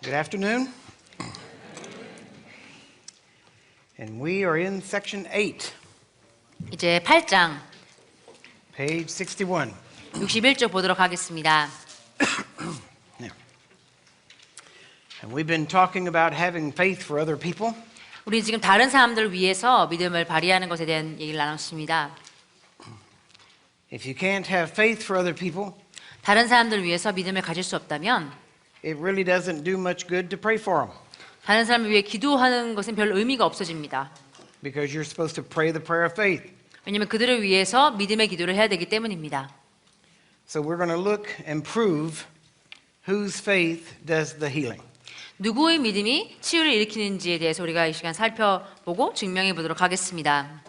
Good afternoon. And we are in section 8, 이제 8장 page 61. 61쪽 보도록 하겠습니다. Yeah. And we've been talking about having faith for other people. 우리 지금 다른 사람들을 위해서 믿음을 발휘하는 것에 대한 얘기를 나눴습니다. If you can't have faith for other people, 다른 사람들을 위해서 믿음을 가질 수 없다면 it really doesn't do much good to pray for them 다른 사람을 위해 기도하는 것은 별 의미가 없어집니다. because you're supposed to pray the prayer of faith. 왜냐하면 그들을 위해서 믿음의 기도를 해야 되기 때문입니다. So we're going to look and prove whose faith does the healing. 누구의 믿음이 치유를 일으키는지에 대해서 우리가 이 시간 살펴보고 증명해 보도록 하겠습니다.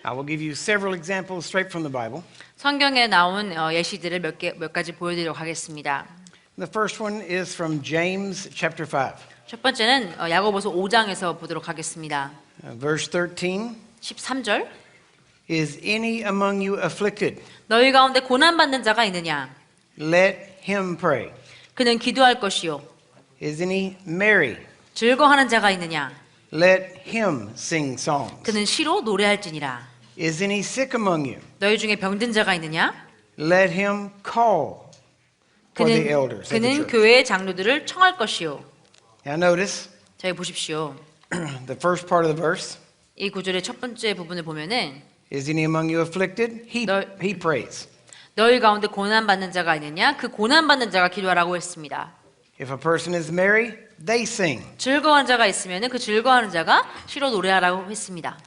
I will give you several examples straight from the Bible. 성경에 나온 예시들을 몇 가지 보여드리도록 하겠습니다. The first one is from James chapter 5, 첫 번째는 야고보서 5장에서 보도록 하겠습니다. verse 13. 13절 Is any among you afflicted? 너희 가운데 고난받는 자가 있느냐? Let him pray. 그는 기도할 것이요. Is any merry? 즐거워하는 자가 있느냐? Let him sing songs. 그는 시로 노래할지니라. Is any sick among you? 너희 중에 병든 자가 있느냐? Let him call for the elders of the 그는 church. 교회의 장로들을 청할 것이요. Now notice 자, 여기 보십시오. the first part of the verse. 이 구절의 첫 번째 부분을 보면은 Is any among you afflicted? He 너- prays. 너희 가운데 고난받는 자가 있느냐? 그 고난받는 자가 기도하라고 했습니다. If a person is merry, they sing. 즐거워하는 자가 있으면은 그 즐거워하는 자가 시로 노래하라고 했습니다.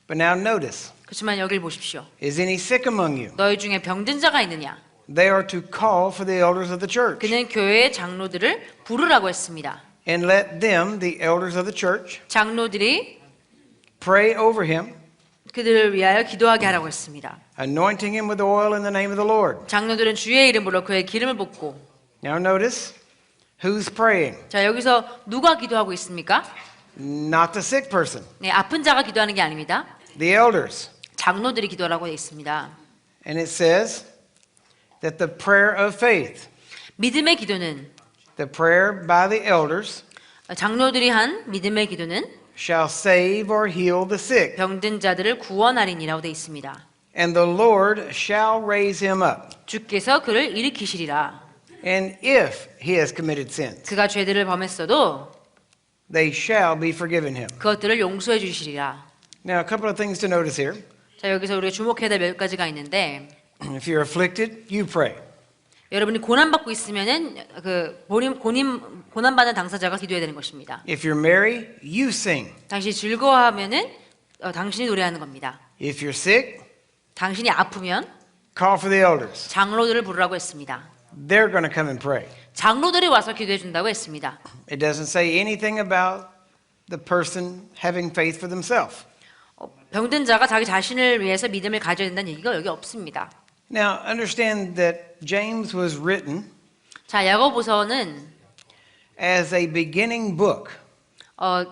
But now notice. 그렇지만 여기를 보십시오. Is any sick among you? 너희 중에 병든 자가 있느냐? They are to call for the elders of the church 그는 교회의 장로들을 부르라고 했습니다. and let them, the elders of the church, 장로들이 pray over him, 그들을 위하여 기도하게 하라고 했습니다. anointing him with oil in the name of the Lord. 장로들은 주의 이름으로 그의 기름을 붓고. Now notice who's praying. 자, 여기서 누가 기도하고 있습니까? Not the sick person, 네, 아픈 자가 기도하는 게 아닙니다. the elders. 장로들이 기도하라고 되어 있습니다. And it says that the prayer of faith, 믿음의 기도는 the prayer by the elders, 장로들이 한 믿음의 기도는 shall save or heal the sick, 병든 자들을 구원하리니라고 되어 있습니다. and the Lord shall raise him up. 주께서 그를 일으키시리라. And if he has committed sins, 그가 죄들을 범했어도 they shall be forgiven him. 그것들을 용서해 주시리라. Now, a couple of things to notice here. 자, 여기서 우리가 주목해야 될 몇 가지가 있는데, If you're afflicted, you pray. 여러분이 고난받고 있으면은 그 고난받는 당사자가 기도해야 되는 것입니다. If you're merry, you sing. 당신이 즐거워하면은 당신이 노래하는 겁니다. If you're sick, 당신이 아프면 call for the elders. 장로들을 부르라고 했습니다. They're going to come and pray. 장로들이 와서 기도해 준다고 했습니다. It doesn't say anything about the person having faith for themselves. 병든 자가 자기 자신을 위해서 믿음을 가져야 된다는 얘기가 여기 없습니다. Now, understand that James was written 자, 야고보서는 as a beginning book, a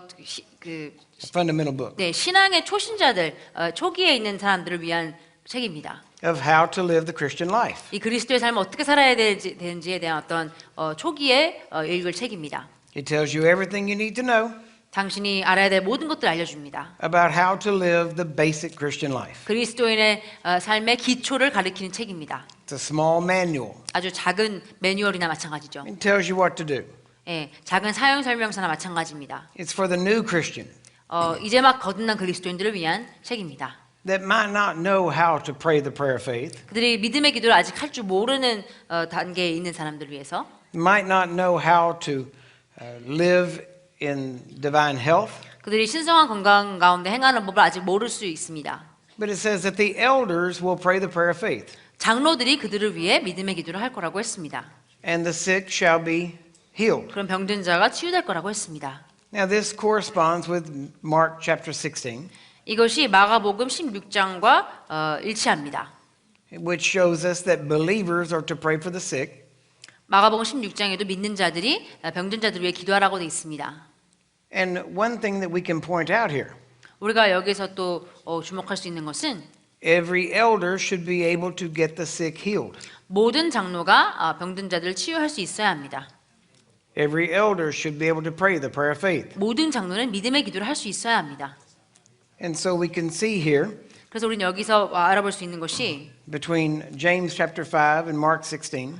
fundamental book, 네, 신앙의 초신자들, 초기에 있는 사람들을 위한 책입니다. of how to live the Christian life. 이 그리스도의 삶을 어떻게 살아야 되는지에 대한 어떤 초기에 읽을 책입니다. It tells you everything you need to know 당신이 알아야 될 모든 것들을 알려줍니다. about how to live the basic Christian life. 그리스도인의 삶의 기초를 가리키는 책입니다. It's a small manual. 아주 작은 매뉴얼이나 마찬가지죠. It tells you what to do. 예, 작은 사용 설명서나 마찬가지입니다. It's for the new Christian 이제 막 거듭난 그리스도인들을 위한 책입니다. that might not know how to pray the prayer of faith, 그들이 믿음의 기도를 아직 할 줄 모르는 단계에 있는 사람들을 위해서, might not know how to live in divine health. 그들이 신성한 건강 가운데 행하는 법을 아직 모를 수 있습니다. But it says that the elders will pray the prayer of faith, 장로들이 그들을 위해 믿음의 기도를 할 거라고 했습니다. and the sick shall be healed. 그런 병든 자가 치유될 거라고 했습니다. Now this corresponds with Mark chapter 16, 이것이 마가복음 16장과 일치합니다. which shows us that believers are to pray for the sick, 마가복음 16장에도 믿는 자들이 병든 자들을 위해 기도하라고 되어 있습니다. and one thing that we can point out here, 우리가 여기서 또 주목할 수 있는 것은 every elder should be able to get the sick healed. 모든 장로가 병든 자들을 치유할 수 있어야 합니다. Every elder should be able to pray the prayer of faith. 모든 장로는 믿음의 기도를 할 수 있어야 합니다. And so we can see here 그래서 우리는 여기서 알아볼 수 있는 것이 between James chapter 5 and Mark 16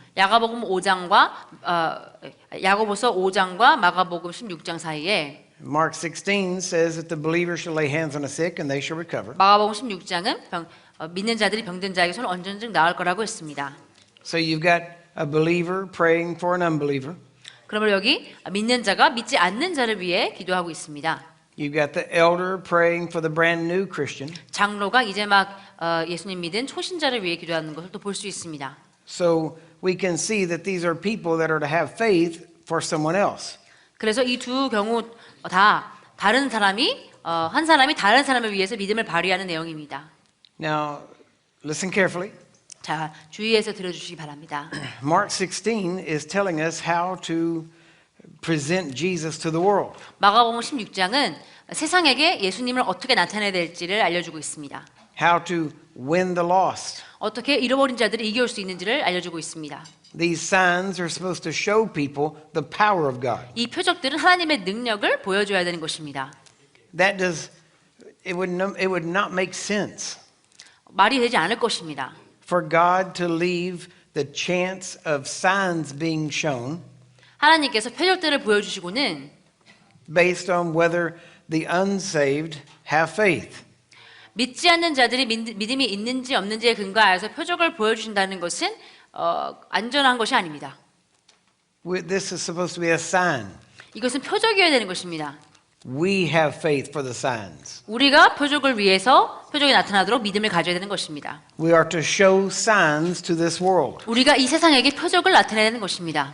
야고보서 5장과 마가복음 16장 사이에 Mark 16 says that the believer shall lay hands on the sick and they shall recover. 마가복음 16장은 믿는 자들이 병든 자에게 손을 얹은즉 나을 거라고 했습니다. So you've got a believer praying for an unbeliever. 그러면 여기 믿는 자가 믿지 않는 자를 위해 기도하고 있습니다. You've got the elder praying for the brand new Christian. 장로가 이제 막 예수님 믿은 초신자를 위해 기도하는 것을 또 볼 수 있습니다. So we can see that these are people that are to have faith for someone else. 그래서 이 두 경우 다 다른 사람이 한 사람이 다른 사람을 위해서 믿음을 발휘하는 내용입니다. Now, listen carefully. 자, 주의해서 들어주시기 바랍니다. Mark 16 is telling us how to present Jesus to the world. 마가복음 16장은 세상에게 예수님을 어떻게 나타내야 될지를 알려주고 있습니다. How to win the lost. 어떻게 잃어버린 자들을 이겨올 수 있는지를 알려주고 있습니다. These signs are supposed to show people the power of God. 이 표적들은 하나님의 능력을 보여줘야 되는 것입니다. It would not make sense 말이 되지 않을 것입니다. for God to leave the chance of signs being shown 하나님께서 표적들을 보여주시고는 based on whether the unsaved have faith. 믿지 않는 자들이 믿음이 있는지 없는지에 근거하여서 표적을 보여주신다는 것은 안전한 것이 아닙니다. This is supposed to be a sign. 이것은 표적이어야 되는 것입니다. We have faith for the signs. 우리가 표적을 위해서 표적이 나타나도록 믿음을 가져야 되는 것입니다. We are to show signs to this world. 우리가 이 세상에게 표적을 나타내야 되는 것입니다.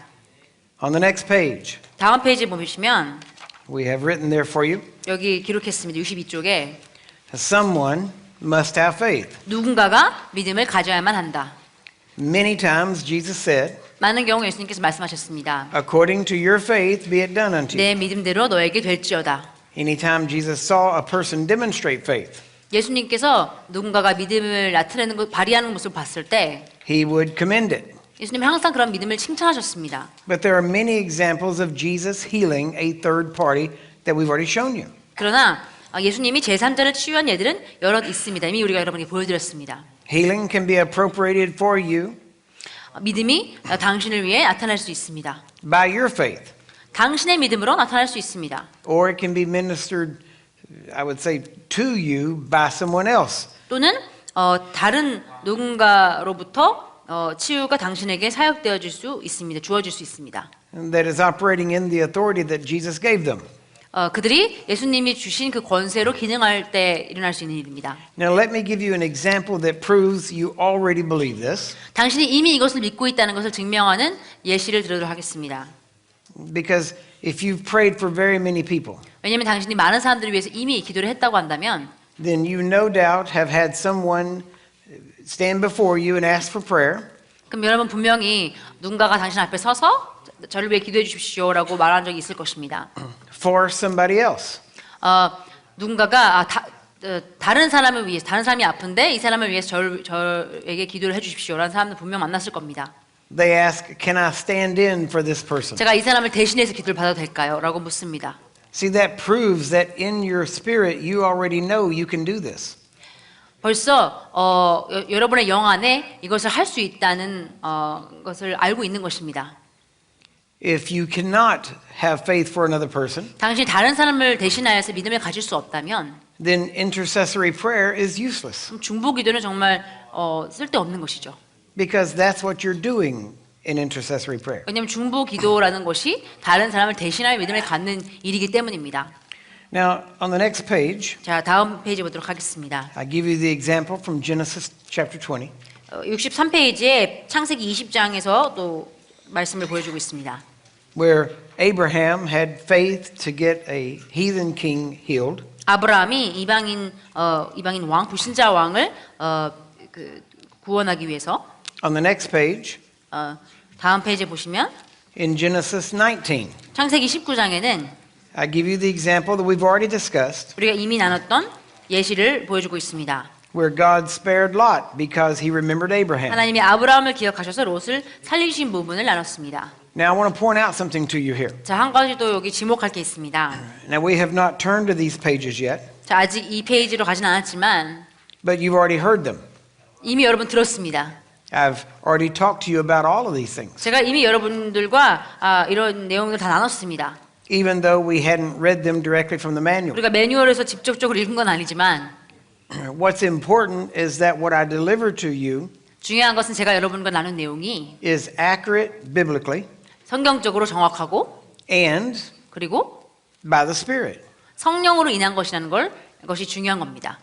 On the next page, 다음 페이지 보시면 we have written there for you, 여기 기록했습니다. 62쪽에 someone must have faith. 누군가가 믿음을 가져야만 한다. Many times Jesus said, 많은 경우 예수님께서 말씀하셨습니다. according to your faith be it done unto you. 내 믿음대로 너에게 될지어다. Anytime Jesus saw a person demonstrate faith, 예수님께서 누군가가 믿음을 나타내는 것, 발휘하는 모습을 봤을 때 he would commend it. 예수님은 항상 그런 믿음을 칭찬하셨습니다. But there are many examples of Jesus healing a third party that we've already shown you. 그러나 예수님이 제3자를 치유한 예들은 여럿 있습니다. 이미 우리가 여러분에게 보여드렸습니다. Healing can be appropriated for you 믿음이 당신을 위해 나타날 수 있습니다. by your faith, 당신의 믿음으로 나타날 수 있습니다. or it can be ministered, I would say, to you by someone else. 또는 다른 누군가로부터 치유가 당신에게 사역되어질 수 있습니다. 주어질 수 있습니다. That is operating in the authority that Jesus gave them. 그들이 예수님이 주신 그 권세로 기능할 때 일어날 수 있는 일입니다. Now let me give you an example that proves you already believe this, 당신이 이미 이것을 믿고 있다는 것을 증명하는 예시를 들도록 하겠습니다. because if you've prayed for very many people, 왜냐하면 당신이 많은 사람들을 위해서 이미 기도를 했다고 한다면 then you no doubt have had someone stand before you and ask for prayer, 그럼 여러분 분명히 누군가가 당신 앞에 서서 저를 위해 기도해 주십시오라고 말한 적이 있을 것입니다. for somebody else. 누군가가 다른 사람을 위해서 다른 사람이 아픈데 이 사람을 위해서 저에게 기도를 해주십시오라는 사람들 분명 만났을 겁니다. They ask, can I stand in for this person? 제가 이 사람을 대신해서 기도를 받아도 될까요? 라고 묻습니다. See, that proves that in your spirit you already know you can do this. 벌써 여러분의 영 안에 이것을 할 수 있다는 것을 알고 있는 것입니다. If you cannot have faith for another person, 당신이 다른 사람을 대신하여서 믿음을 가질 수 없다면 then intercessory prayer is useless, 그럼 중보 기도는 정말 쓸데없는 것이죠. because that's what you're doing in intercessory prayer. 왜냐하면 중보 기도라는 것이 다른 사람을 대신하여 믿음을 갖는 일이기 때문입니다. Now, on the next page, 자, 다음 페이지 보도록 하겠습니다. I give you the example from Genesis chapter 20, 63페이지에 창세기 20장에서 또 말씀을 보여주고 있습니다. where Abraham had faith to get a heathen king healed. 아브라함이 이방인 왕 불신자 왕을 구원하기 위해서 On the next page, 다음 페이지에 보시면 in Genesis 19, 창세기 19장에는 I give you the example that we've already discussed, 우리가 이미 나눴던 예시를 보여주고 있습니다. where God spared Lot because he remembered Abraham. 하나님이 아브라함을 기억하셔서 롯을 살리신 부분을 나눴습니다. Now I want to point out something to you here. 자, 한 가지 또 여기 지목할 게 있습니다. Now we have not turned to these pages yet, 자, 아직 이 페이지로 가진 않았지만 but you've already heard them. 이미 여러분 들었습니다. I've already talked to you about all of these things, 제가 이미 여러분들과 이런 내용을 다 나눴습니다. even though we hadn't read them directly from the manual. 우리가 매뉴얼에서 직접적으로 읽은 건 아니지만 What's important is that what I deliver to you 중요한 것은 제가 여러분과 나눈 내용이 is accurate biblically 성경적으로 정확하고 and 그리고 by the Spirit. 성령으로 인한 것이라는 것이 중요한 겁니다.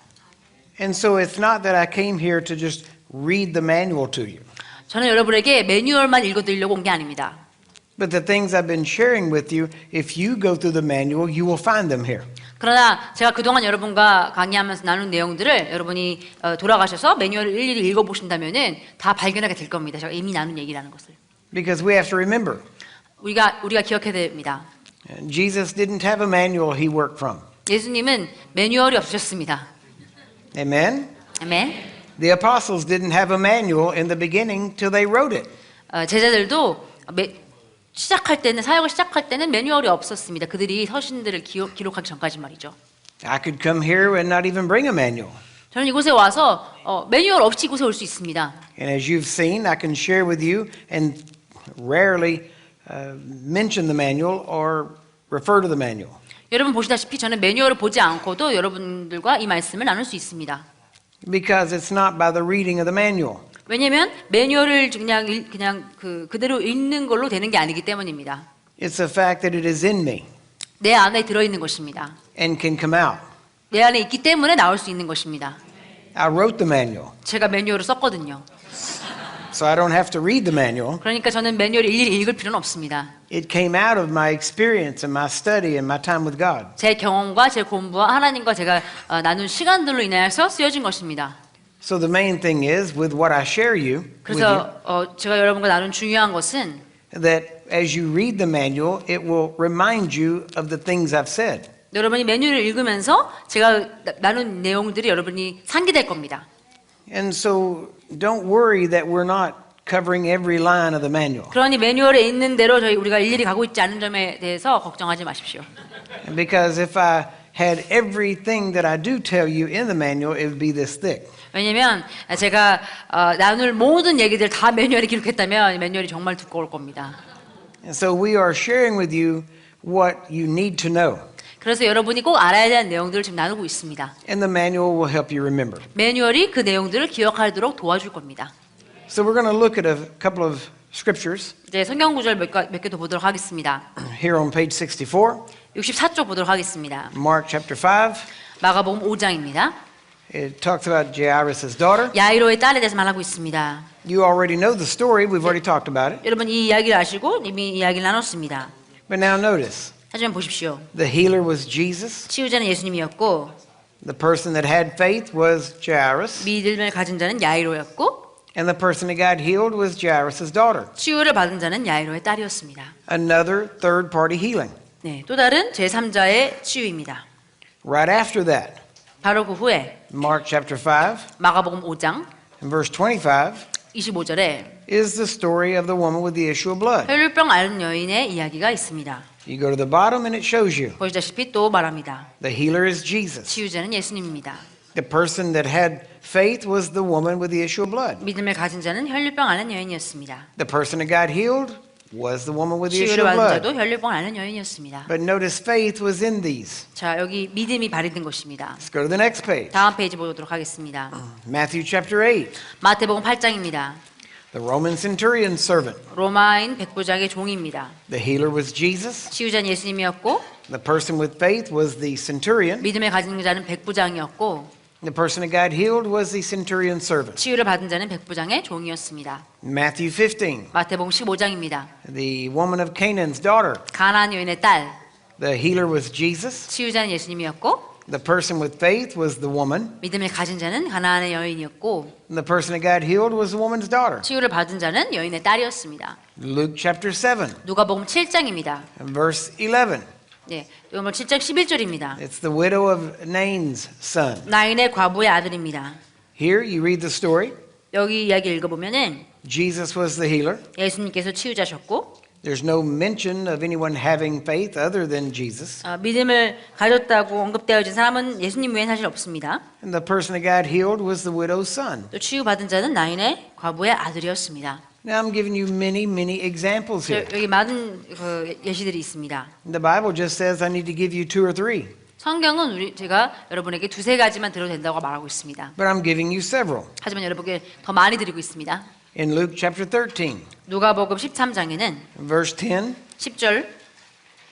And so it's not that I came here to just read the manual to you, 저는 여러분에게 매뉴얼만 읽어드리려고 온 게 아닙니다. but the things I've been sharing with you, if you go through the manual, you will find them here. 그러나 제가 그동안 여러분과 강의하면서 나눈 내용들을 여러분이 돌아가셔서 매뉴얼을 일일이 읽어보신다면은 다 발견하게 될 겁니다. 제가 이미 나눈 얘기라는 것을. Because we have to remember, 우리가 기억해야 됩니다. Jesus didn't have a manual he worked from. 예수님은 매뉴얼이 없으셨습니다. Amen? 아멘. The apostles didn't have a manual in the beginning till they wrote it. 제자들도 사역을 시작할 때는 매뉴얼이 없었습니다. 그들이 서신들을 기록하기 전까지 말이죠. I could come here and not even bring a manual. 저는 이곳에 와서 매뉴얼 없이 이곳에 올 수 있습니다. And as you've seen, I can share with you and rarely mention the manual or refer to the manual. 여러분 보시다시피 저는 매뉴얼을 보지 않고도 여러분들과 이 말씀을 나눌 수 있습니다. Because it's not by the reading of the manual. 왜냐하면 매뉴얼을 그냥 그대로 읽는 걸로 되는 게 아니기 때문입니다. It's the fact that it is in me 내 안에 들어있는 것입니다. and can come out. 내 안에 있기 때문에 나올 수 있는 것입니다. I wrote the manual, 제가 매뉴얼을 썼거든요. so I don't have to read the manual. 그러니까 저는 매뉴얼을 일일이 읽을 필요는 없습니다. It came out of my experience and my study and my time with God. 제 경험과 제 공부와 하나님과 제가 나눈 시간들로 인하여서 쓰여진 것입니다. So the main thing is, with what I share with you, 그래서 제가 여러분과 나눈 중요한 것은 that as you read the manual, it will remind you of the things I've said. 여러분이 매뉴얼을 읽으면서 제가 나눈 내용들이 여러분이 상기될 겁니다. And so don't worry that we're not covering every line of the manual. 그러니 매뉴얼에 있는 대로 우리가 일일이 가고 있지 않은 점에 대해서 걱정하지 마십시오. Because if I had everything that I do tell you in the manual, it would be this thick. 왜냐면 제가 나눌 모든 얘기들 다 매뉴얼에 기록했다면 매뉴얼이 정말 두꺼울 겁니다. And so we are sharing with you what you need to know. 그래서 여러분이 꼭 알아야 되는 내용들을 지금 나누고 있습니다. And the manual will help you remember. 매뉴얼이 그 내용들을 기억하도록 도와줄 겁니다. So we're going to look at a couple of scriptures 이제 성경 구절 몇 개 더 보도록 하겠습니다. here on page 64, 64쪽 보도록 하겠습니다. Mark chapter 5. 마가복음 5장입니다. It talks about Jairus' daughter. 야이로의 딸에 대해서 말하고 있습니다. You already know the story. We've already talked about it. 여러분 이 이야기를 아시고 이미 이야기를 나눴습니다. But now notice, 하지만 보십시오. the healer was Jesus. 치유자는 예수님이었고 The person that had faith was Jairus. 믿음을 가진 자는 야이로였고 And the person that got healed was Jairus' daughter. 치유를 받은 자는 야이로의 딸이었습니다. Another third party healing. 네, 또 다른 제3자의 치유입니다. Right after that, 바로 그 후에 Mark chapter 5 마가복음 5장 and verse 25 25절에 is the story of the woman with the issue of blood. 혈류병 앓는 여인의 이야기가 있습니다. You go to the bottom and it shows you. 보시다시피 또 말합니다. The healer is Jesus. 치유자는 예수님입니다. The person that had faith was the woman with the issue of blood. 믿음을 가진 자는 혈류병 앓는 여인이었습니다. The person that got healed was the woman with the issue 치유를 of 받은 blood. 자도 혈류병 앓는 여인이었습니다. But notice faith was in these. 자, 여기 믿음이 발휘된 것입니다. Let's go to the next page. 다음 페이지 보도록 하겠습니다. Matthew chapter 8. 마태복음 8장입니다. The Roman centurion servant. 로마인 백부장의 종입니다. The healer was Jesus. 치유자는 예수님이었고 The person with faith was the centurion. 믿음을 가진 자는 백부장이었고 The person that got healed was the centurion servant. 치유를 받은 자는 백부장의 종이었습니다. Matthew 15. 마태복음 15장입니다. The woman of Canaan's daughter. 가나안 여인의 딸 The healer was Jesus. 치유자는 예수님이었고 The person with faith was the woman. 믿음을 가진 자는 가나안의 여인이었고 And the person that got healed was the woman's daughter. 치유를 받은 자는 여인의 딸이었습니다. Luke chapter 7 누가복음 7장입니다. and verse 11. 네, 누가복음 7장 11절입니다. It's the widow of Nain's son. 나인의 과부의 아들입니다. Here you read the story. 여기 이야기 읽어보면은 Jesus was the healer. 예수님께서 치유자셨고 There's no mention of anyone having faith other than Jesus. 믿음을 가졌다고 언급되어진 사람은 예수님 외엔 사실 없습니다. And the person that got healed was the widow's son. 또 치유받은 자는 나인의 과부의 아들이었습니다. Now I'm giving you many examples here. 여기 많은 그 예시들이 있습니다. The Bible just says I need to give you 2 or 3, 성경은 제가 여러분에게 두세 가지만 들어도 된다고 말하고 있습니다. but I'm giving you several. 하지만 여러분께 더 많이 드리고 있습니다. In Luke chapter 13, 누가복음 13장에는 verse 10, 10절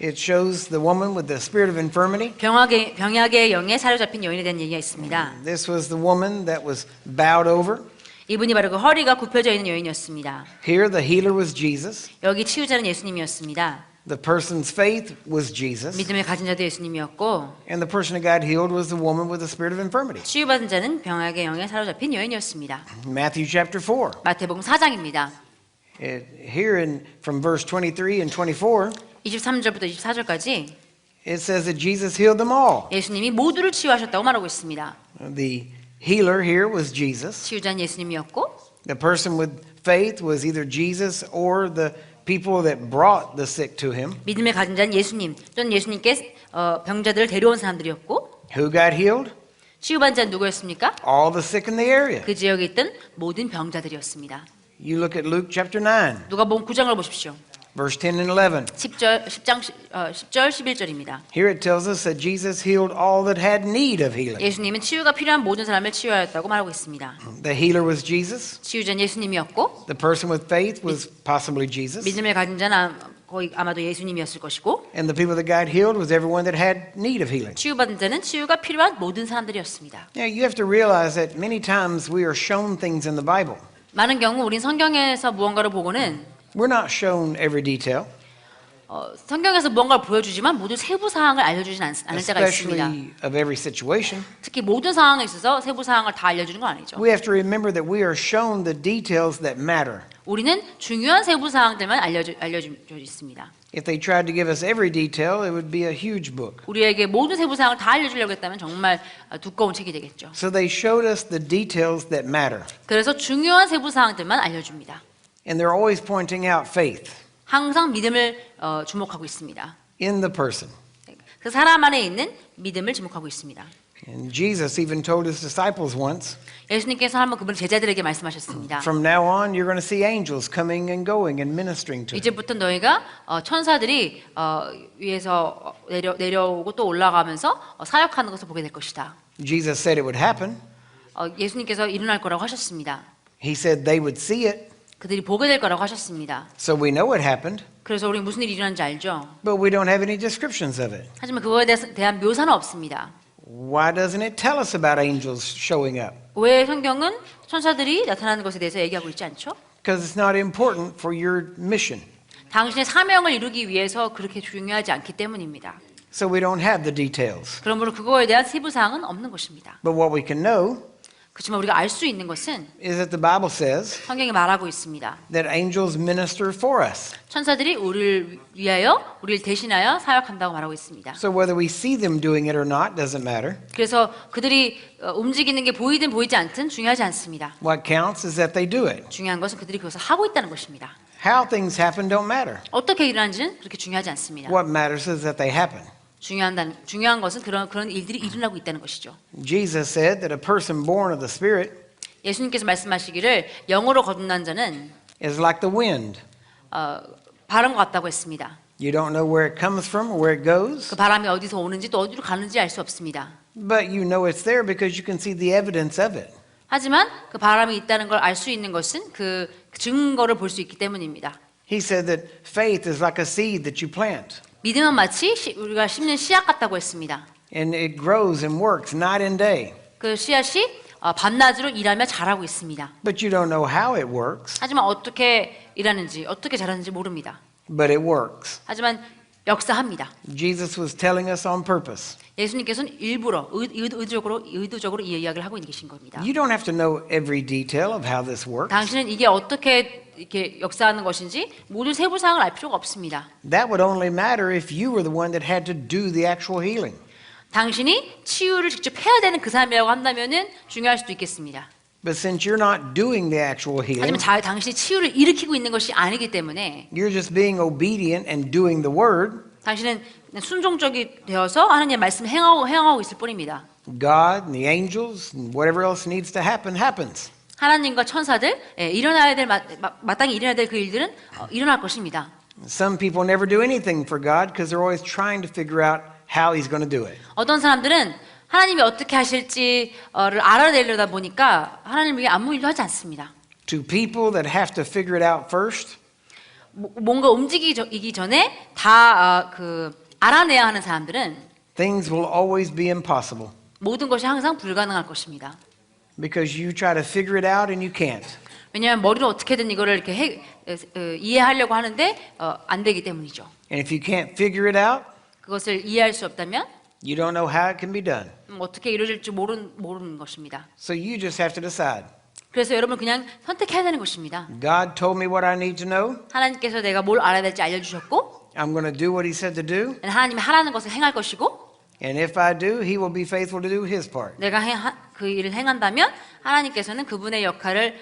it shows the woman with the spirit of infirmity. 병약의 영에 사로잡힌 여인에 대한 얘기가 있습니다. This was the woman that was bowed over. 이분이 바로 그 허리가 굽혀져 있는 여인이었습니다. Here the healer was Jesus. 여기 치유자는 예수님이었습니다. The person's faith was Jesus. 믿음을 가진 자도 예수님이었고 And the person who got healed was the woman with the spirit of infirmity. 치유받은 자는 병약의 영에 사로잡힌 여인이었습니다. Matthew chapter 4. 마태복음 4장입니다. Here from verse 23 and 24, 23절부터 24절까지 it says that Jesus healed them all. 예수님이 모두를 치유하셨다고 말하고 있습니다. The healer here was Jesus. 치유자는 예수님이었고 The person with faith was either Jesus or the people that brought the sick to him. 믿음을 가진 자는 예수님 또는 예수님께 병자들을 데려온 사람들이었고 Who got healed? 치유받은 자는 누구였습니까? All the sick in the area. 그 지역에 있던 모든 병자들이었습니다. You look at Luke chapter 9, 누가복음 9장을 보십시오. verse 10 and 11. 10절 11절입니다. Here it tells us that Jesus healed all that had need of healing. 예수님은 치유가 필요한 모든 사람을 치유하였다고 말하고 있습니다. The healer was Jesus. 치유자는 예수님이었고 The person with faith was possibly Jesus. 믿음을 가진 자는 거의 아마도 예수님이었을 것이고 And the people that got healed was everyone that had need of healing. 치유받은 자는 치유가 필요한 모든 사람들이었습니다. Now you have to realize that many times we are shown things in the Bible. 많은 경우 우린 성경에서 무언가를 보고는 We're not shown every detail, 성경에서 무언가를 보여주지만 모든 세부 사항을 알려주진 않을 때가 있습니다. especially of every situation. 특히 모든 상황에 있어서 세부 사항을 다 알려주는 건 아니죠. We have to remember that we are shown the details that matter. 우리는 중요한 세부 사항들만 알려져 있습니다. If they tried to give us every detail, it would be a huge book. 우리에게 모든 세부 사항을 다 알려주려고 했다면 정말 두꺼운 책이 되겠죠. So they showed us the details that matter. 그래서 중요한 세부 사항들만 알려줍니다. And they're always pointing out faith 항상 믿음을 주목하고 있습니다. in the person. 그 사람 안에 있는 믿음을 주목하고 있습니다. And Jesus even told his disciples once, 예수님께서 한번 그분 제자들에게 말씀하셨습니다. from now on you're going to see angels coming and going and ministering to you. 이제부터 너희가 천사들이 위에서 내려오고 또 올라가면서 사역하는 것을 보게 될 것이다. Jesus said it would happen. 예수님께서 일어날 거라고 하셨습니다. He said they would see it. 그들이 보게 될 거라고 하셨습니다. So we know it happened, 그래서 우리 무슨 일이 일어난지 알죠. but we don't have any descriptions of it. 하지만 그거에 대한 묘사는 없습니다. Why doesn't it tell us about angels showing up? 왜 성경은 천사들이 나타나는 것에 대해서 얘기하고 있지 않죠? Because it's not important for your mission. 당신의 사명을 이루기 위해서 그렇게 중요하지 않기 때문입니다. So we don't have the details. 그러므로 그거에 대한 세부 사항은 없는 것입니다. But what we can know 그렇지만 우리가 알 수 있는 것은 is that the Bible says 성경이 말하고 있습니다. that angels minister for us. 천사들이 우리를 위하여, 우리를 대신하여 사역한다고 말하고 있습니다. So whether we see them doing it or not doesn't matter. 그래서 그들이 움직이는 게 보이든 보이지 않든 중요하지 않습니다. What counts is that they do it. 중요한 것은 그들이 그것을 하고 있다는 것입니다. How things happen don't matter. 어떻게 일어나는지는 그렇게 중요하지 않습니다. What matters is that they happen. 중요한 것은 그런 일들이 일어나고 있다는 것이죠. Jesus said that a person born of the Spirit 예수님께서 말씀하시기를 영으로 거듭난 자는 is like the wind. 바람과 같다고 했습니다. You don't know where it comes from or where it goes, 그 바람이 어디서 오는지 또 어디로 가는지 알 수 없습니다. but you know it's there because you can see the evidence of it. 하지만 그 바람이 있다는 걸 알 수 있는 것은 그 증거를 볼 수 있기 때문입니다. He said that faith is like a seed that you plant, 믿음은 마치 우리가 심는 씨앗 같다고 했습니다. and it grows and works night and day. 그 씨앗이 밤낮으로 일하며 자라고 있습니다. But you don't know how it works, 하지만 어떻게 일하는지 어떻게 자라는지 모릅니다. but it works. 하지만 역사합니다. Jesus was telling us on purpose. 예수님께서는 일부러 의도적으로 이 이야기를 하고 계신 겁니다. You don't have to know every detail of how this works. 당신은 이게 어떻게 이렇게 역사하는 것인지 모든 세부 사항을 알 필요가 없습니다. That would only matter if you were the one that had to do the actual healing. 당신이 치유를 직접 해야 되는 그 사람이라고 한다면은 중요할 수도 있겠습니다. But since you're not doing the actual healing, 하지만 당신이 치유를 일으키고 있는 것이 아니기 때문에 you're just being obedient and doing the word, 당신은 순종적이 되어서 하나님의 말씀을 행하고 있을 뿐입니다. God and the angels and whatever else needs to happen happens. 하나님과 천사들 일어나야 될 마땅히 일어나야 될 그 일들은 일어날 것입니다. Some people never do anything for God because they're always trying to figure out how He's going to do it. 어떤 사람들은 하나님이 어떻게 하실지를 알아내려다 보니까 하나님을 위해 아무 일도 하지 않습니다. To people that have to figure it out first, 뭔가 움직이기 전에 다 알아내야 하는 사람들은 things will always be impossible 모든 것이 항상 불가능할 것입니다. because you try to figure it out and you can't. 왜냐하면 머리로 어떻게든 이거를 이렇게 이해하려고 하는데 안 되기 때문이죠. And if you can't figure it out, 그것을 이해할 수 없다면 you don't know how it can be done. 어떻게 이루어질지 모르는 것입니다. So you just have to decide. 그래서 여러분 그냥 선택해야 되는 것입니다. God told me what I need to know. 하나님께서 내가 뭘 알아야 될지 알려주셨고 I'm going to do what He said to do. 하나님이 하라는 것을 행할 것이고 And if I do, He will be faithful to do His part. 내가 그 일을 행한다면 하나님께서는 그분의 역할을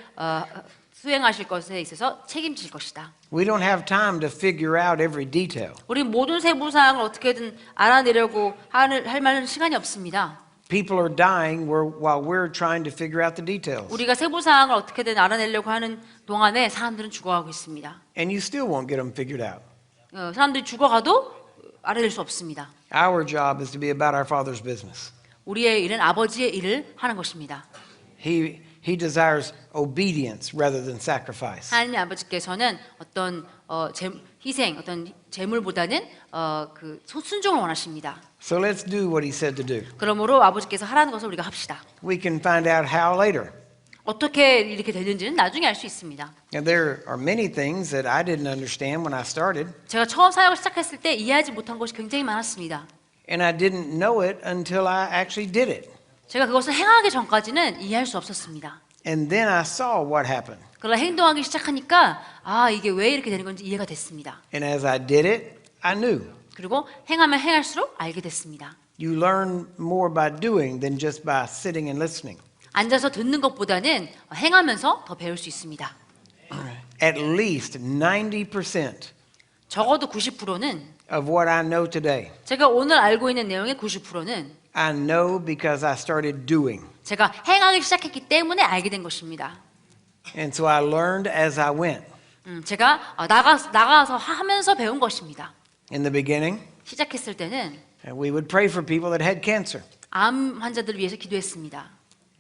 수행하실 것에 있어서 책임질 것이다. We don't have time to figure out every detail. 우리 모든 세부 사항을 어떻게든 알아내려고 할 만한 시간이 없습니다. People are dying while we're trying to figure out the details. 우리가 세부 사항을 어떻게든 알아내려고 하는 동안에 사람들은 죽어가고 있습니다. And you still won't get them figured out. 사람들이 죽어가도 알아낼 수 없습니다. Our job is to be about our Father's business. 우리의 일은 아버지의 일을 하는 것입니다. He desires obedience rather than sacrifice. 하나님 아버지께서는 어떤 희생, 어떤 재물보다는 그 순종을 원하십니다. So let's do what He said to do. 그러므로 아버지께서 하라는 것을 우리가 합시다. We can find out how later. 어떻게 이렇게 되는지는 나중에 알 수 있습니다. And there are many things that I didn't understand when I started, 제가 처음 사역을 시작했을 때 이해하지 못한 것이 굉장히 많았습니다. and I didn't know it until I actually did it. 제가 그것을 행하기 전까지는 이해할 수 없었습니다. And then I saw what happened. 그러나 행동하기 시작하니까 이게 왜 이렇게 되는 건지 이해가 됐습니다. And as I did it, I knew. 그리고 행하면 행할수록 알게 됐습니다. You learn more by doing than just by sitting and listening. 앉아서 듣는 것보다는 행하면서 더 배울 수 있습니다. At least 90% 적어도 90%는 of what I know today, 제가 오늘 알고 있는 내용의 90%는 I know because I started doing. 제가 행하기 시작했기 때문에 알게 된 것입니다. And so I learned as I went. 제가 나가서 하면서 배운 것입니다. In the beginning, 시작했을 때는 we would pray for people that had cancer. 암 환자들을 위해서 기도했습니다.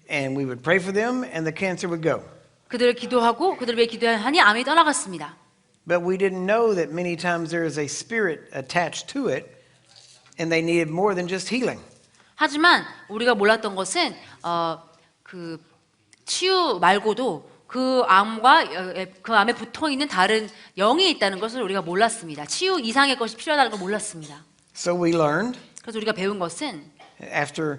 And we would pray for them and the cancer would go. 그들을 기도하고 그들을 위해 기도하니 암이 떠나갔습니다. But we didn't know that many times there is a spirit attached to it and they needed more than just healing. 하지만 우리가 몰랐던 것은 그 치유 말고도 그 암에 붙어 있는 다른 영이 있다는 것을 우리가 몰랐습니다. 치유 이상의 것이 필요하다는 걸 몰랐습니다. So we learned 그래서 우리가 배운 것은 after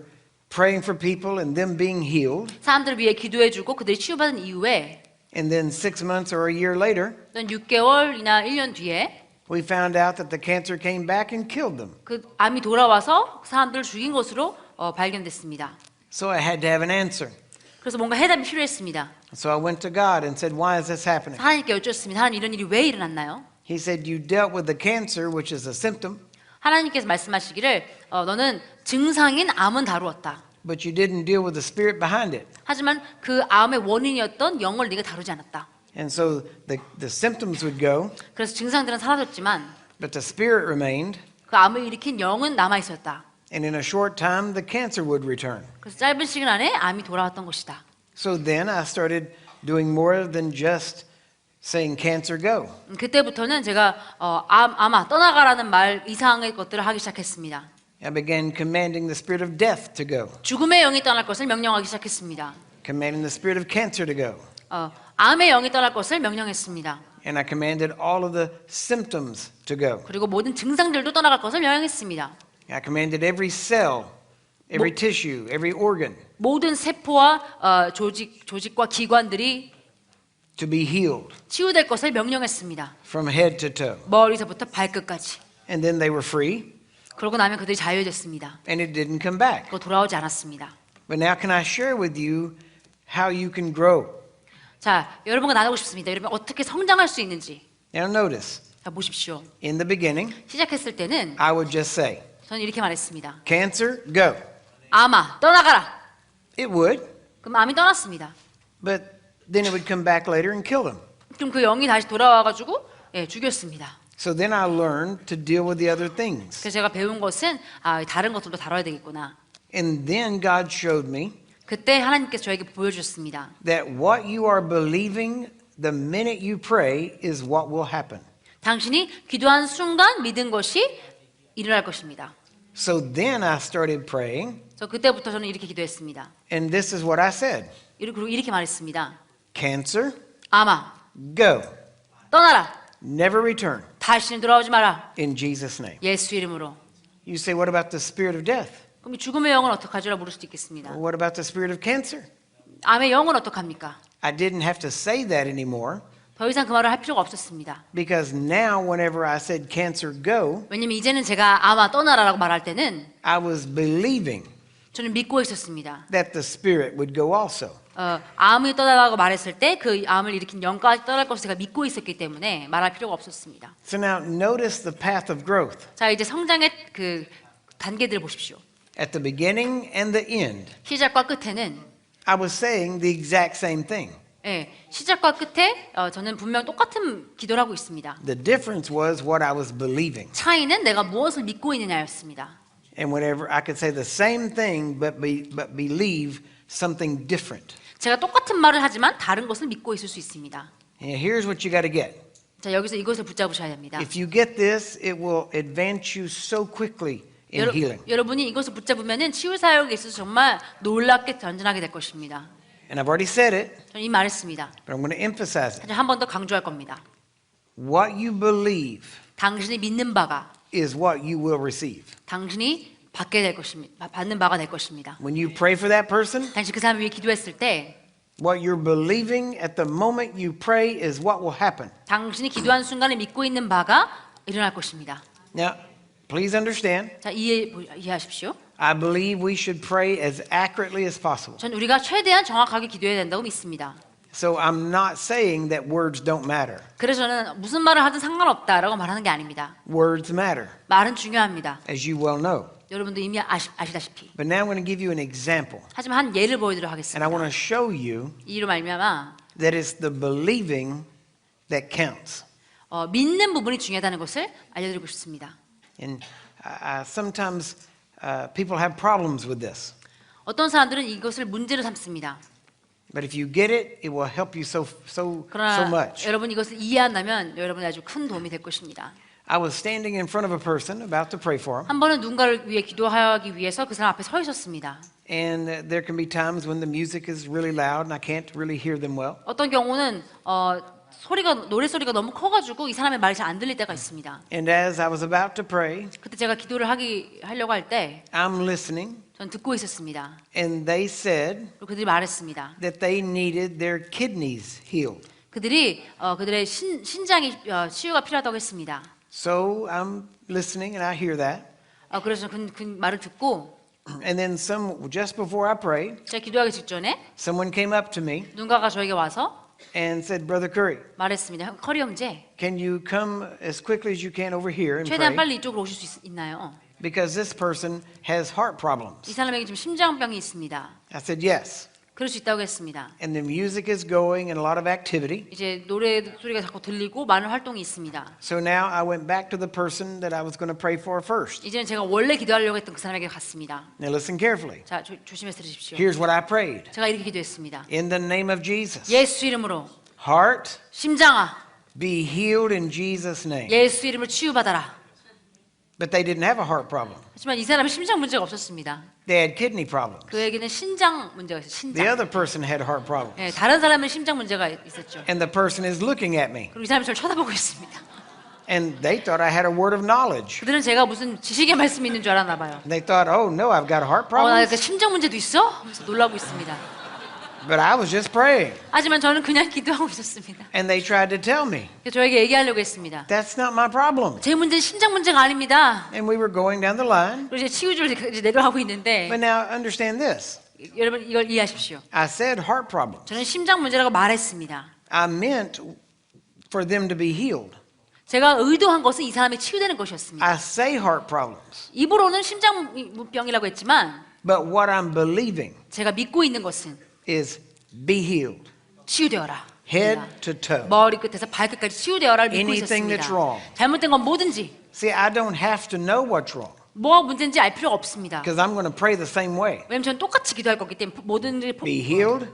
praying for people and them being healed, 사람들을 위해 기도해주고 그들이 치유받은 이후에 and then 6 months or a year later, 어떤 6개월이나 1년 뒤에 we found out that the cancer came back and killed them. 그 암이 돌아와서 사람들을 죽인 것으로 발견됐습니다. So I had to have an answer. 그래서 뭔가 해답이 필요했습니다. So I went to God and said, why is this happening? 하나님께 여쭙습니다. 하나님 이런 일이 왜 일어났나요? He said, you dealt with the cancer, which is a symptom, 하나님께서 말씀하시기를 너는 증상인 암은 다루었다. but you didn't deal with the spirit behind it. 하지만 그 암의 원인이었던 영을 네가 다루지 않았다. And so the symptoms would go, 그래서 증상들은 사라졌지만 but the spirit remained, 그 암을 일으킨 영은 남아 있었다. and in a short time the cancer would return. 그래서 짧은 시간 안에 암이 돌아왔던 것이다. So then I started doing more than just saying cancer go. 그때부터는 제가 암아 떠나가라는 말 이상의 것들을 하기 시작했습니다. I began commanding the spirit of death to go, 죽음의 영이 떠날 것을 명령하기 시작했습니다. commanding the spirit of cancer to go. 암의 영이 떠날 것을 명령했습니다. And I commanded all of the symptoms to go. 그리고 모든 증상들도 떠나갈 것을 명령했습니다. I commanded every cell, every tissue, every organ 모든 세포와 조직과 기관들이 to be healed 치유될 것을 명령했습니다. from head to toe. 머리서부터 발끝까지. And then they were free, 그러고 나면 그들이 자유해졌습니다. and it didn't come back. 그거 돌아오지 않았습니다. But now can I share with you how you can grow. 자, 여러분과 나누고 싶습니다. 여러분 어떻게 성장할 수 있는지. Now notice, 자, 보십시오. in the beginning, 시작했을 때는 I would just say, 저는 이렇게 말했습니다. cancer, go. 암아, 떠나가라. It would, 그럼 암이 떠났습니다. but then it would come back later and kill them. 그럼 그 영이 다시 돌아와가지고 죽였습니다. So then I learned to deal with the other things. 그래서 제가 배운 것은 다른 것들도 다뤄야 되겠구나. And then God showed me 그때 하나님께서 저에게 보여주셨습니다. that what you are believing the minute you pray is what will happen. 당신이 기도한 순간 믿은 것이 일어날 것입니다. So then I started praying, 그래서 그때부터 저는 이렇게 기도했습니다. and this is what I said. 그리고 이렇게 말했습니다. Cancer, 암아, go. 떠나라. Never return. 다시는 돌아오지 마라. In Jesus' name. 예수 이름으로. You say, what about the spirit of death? 그럼 이 죽음의 영은 어떡하지라 물을 수도 있겠습니다. What about the spirit of cancer? 암의 영은 어떡합니까? I didn't have to say that anymore 더 이상 그 말을 할 필요가 없었습니다. because now whenever I said cancer, go, 왜냐면 이제는 제가 암아 떠나라라고 말할 때는 I was believing 저는 믿고 있었습니다. that the spirit would go also. 암이 떠나라고 말했을 때 그 암을 일으킨 영까지 떠날 것을 제가 믿고 있었기 때문에 말할 필요가 없었습니다. So now notice the path of growth. 자, 이제 성장의 그 단계들을 보십시오. At the beginning and the end, 시작과 끝에는 I was saying the exact same thing. 시작과 끝에 저는 분명 똑같은 기도를 하고 있습니다. The difference was what I was believing. 차이는 내가 무엇을 믿고 있느냐였습니다. And whenever I could say the same thing but believe something different. 제가 똑같은 말을 하지만 다른 것을 믿고 있을 수 있습니다. And here's what you got to get. 자, 여기서 이것을 붙잡으셔야 됩니다. If you get this, it will advance you so quickly in healing. 여러분이 이것을 붙잡으면은 치유 사역에 있어서 정말 놀랍게 전진하게 될 것입니다. And I've already said it, 저는 이미 말했습니다. but I'm going to emphasize it. 하지만 한 번 더 강조할 겁니다. What you believe 당신이 믿는 바가 is what you will receive. 당신이 받게 될 것입니다. 받는 바가 될 것입니다. When you pray for that person, 당신 그 사람 위해 기도했을 때 what you're believing at the moment you pray is what will happen. 당신이 기도한 순간에 믿고 있는 바가 일어날 것입니다. Now, please understand, 자, 이해하십시오. I believe we should pray as accurately as possible. 전 우리가 최대한 정확하게 기도해야 된다고 믿습니다. So I'm not saying that words don't matter. 그래서 저는 무슨 말을 하든 상관없다라고 말하는 게 아닙니다. Words matter, 말은 중요합니다. as you well know. 여러분도 이미 아시다시피. But now I'm going to give you an example. 하지만 한 예를 보여드리도록 And I want 하겠습니다. to show you 이로 말미암아 that it's the believing that counts. 믿는 부분이 중요하다는 것을 알려드리고 싶습니다. And sometimes people have problems with this. 어떤 사람들은 이것을 문제로 삼습니다. But if you get it, it will help you so 그러나 much. 여러분 이것을 이해한다면 여러분이 아주 큰 도움이 될 것입니다. I was standing in front of a person about to pray for him. 한 번은 누군가를 위해 기도하기 위해서 그 사람 앞에 서 있었습니다. And there can be times when the music is really loud and I can't really hear them well. 어떤 경우는 노래 소리가 너무 커가지고 이 사람의 말이 잘 안 들릴 때가 있습니다. And as I was about to pray, 그때 제가 기도를 하려고 할 때 I'm listening, 전 듣고 있었습니다. and they said 그리고 그들이 말했습니다. that they needed their kidneys healed. 그들이 그들의 신장이 치유가 필요하다고 했습니다. So I'm listening and I hear that. 그래서 그 말을 듣고 And then just before I pray, 제가 기도하기 직전에 someone came up to me 누군가가 저에게 와서 and said, Brother Curry, 말했습니다. 커리 형제, can you come as quickly as you can over here and 최대한 pray? 빨리 이쪽으로 오실 수 있나요? Because this person has heart 이 problems. 사람에게 지금 심장병이 있습니다. I said, yes. 그럴 수 있다고 했습니다. And the music is going and a lot of activity. 이제 노래 소리가 자꾸 들리고 많은 활동이 있습니다. So now I went back to the person that I was going to pray for first. 이제는 제가 원래 기도하려고 했던 그 사람에게 갔습니다. Now listen carefully. 자, 조심해서 들으십시오. Here's what I prayed. 제가 이렇게 기도했습니다. In the name of Jesus. 예수 이름으로 Heart, 심장아, be healed in Jesus' name. 예수 이름으로 치유받아라. But they didn't have a heart problem. 하지만 이 사람은 심장 문제가 없었습니다. They had kidney problems. 그에게는 신장 문제가 있어요. The 신장. other person had heart problems. 다른 사람은 심장 문제가 있었죠. And the person is looking at me. 그리고 이 사람이 저를 쳐다보고 있습니다. And they thought I had a word of knowledge. 그들은 제가 무슨 지식의 말씀이 있는 줄 알았나 봐요. They thought, oh no, I've got heart 나 problems. 그 심장 문제도 있어? 하면서 놀라고 있습니다. But I was just praying. 하지만 저는 그냥 기도하고 있었습니다. And they tried to tell me, 그래서 저에게 얘기하려고 했습니다. that's not my problem. 제 문제는 신장 문제가 아닙니다. And we were going down the line. 그리고 이제 치유를 이제 내려가고 있는데 But now understand this. 여러분 이걸 이해하십시오. I said heart problems. 저는 심장 문제라고 말했습니다. I meant for them to be healed. 제가 의도한 것은 이 사람이 치유되는 것이었습니다. I say heart problems, 입으로는 심장병이라고 했지만 but what I'm believing 제가 믿고 있는 것은 is be healed, 치유되어라. head to toe. 머리 끝에서 발끝까지 치유되어라를 믿고 Anything 있었습니다. that's wrong. 잘못된 건 뭐든지 See, I don't have to know what's wrong 뭐가 문제인지 알 필요가 없습니다. because I'm going to pray the same way. 왜냐면 저는 똑같이 기도할 거기 때문에 뭐든지 Be healed,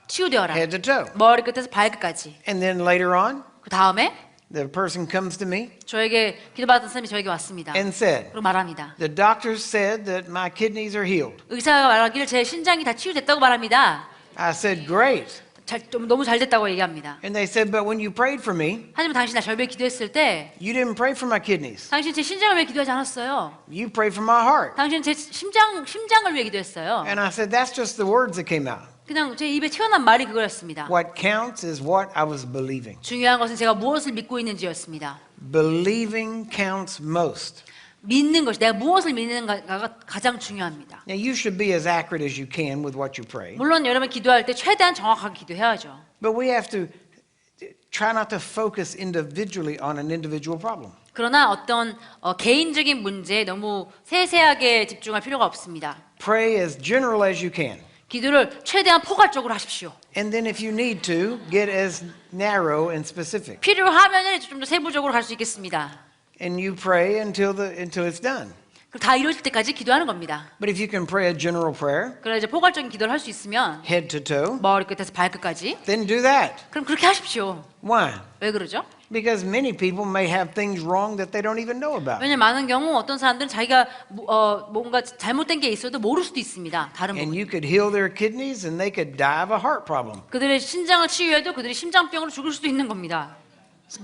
치유되어라. head to toe. 머리 끝에서 발끝까지. And then later on, 그 다음에 the person comes to me 저에게 기도받은 사람이 저에게 왔습니다. and said, 그리고 말합니다. the doctors said that my kidneys are healed. 의사가 말하기를 제 신장이 다 치유됐다고 말합니다. I said, great. 너무 잘 됐다고 얘기합니다. And they said, but when you prayed for me, 하지만 당신 나 절벽에 기도했을 때 you didn't pray for my kidneys. 당신 제 신장을 위해 기도하지 않았어요. You prayed for my heart. 당신 제 심장을 위해 기도했어요. And I said, that's just the words that came out. 그냥 제 입에 튀어나온 말이 그거였습니다. What counts is what I was believing. 중요한 것은 제가 무엇을 믿고 있는지였습니다. Believing counts most. 믿는 것이 내가 무엇을 믿는가가 가장 중요합니다. Now, you should be as accurate as you can with what you pray. 물론 여러분 기도할 때 최대한 정확하게 기도해야죠. But we have to try not to focus individually on an individual problem. 그러나 어떤 개인적인 문제에 너무 세세하게 집중할 필요가 없습니다. Pray as general as you can. 기도를 최대한 포괄적으로 하십시오. And then if you need to, get as narrow and specific. 필요하면 좀 더 세부적으로 갈 수 있겠습니다. And you pray until it's done. 그럼 다 이루어질 때까지 기도하는 겁니다. But if you can pray a general prayer, 그래서 이제 포괄적인 기도를 할 수 있으면 head to toe, 머리 끝에서 발끝까지 then do that. 그럼 그렇게 하십시오. Why? 왜 그러죠? Because many people may have things wrong that they don't even know about. 왜냐면 많은 경우 어떤 사람들은 자기가 뭔가 잘못된 게 있어도 모를 수도 있습니다. 다른 And 부분. you could heal their kidneys and they could die of a heart problem. 그들의 신장을 치유해도 그들이 심장병으로 죽을 수도 있는 겁니다.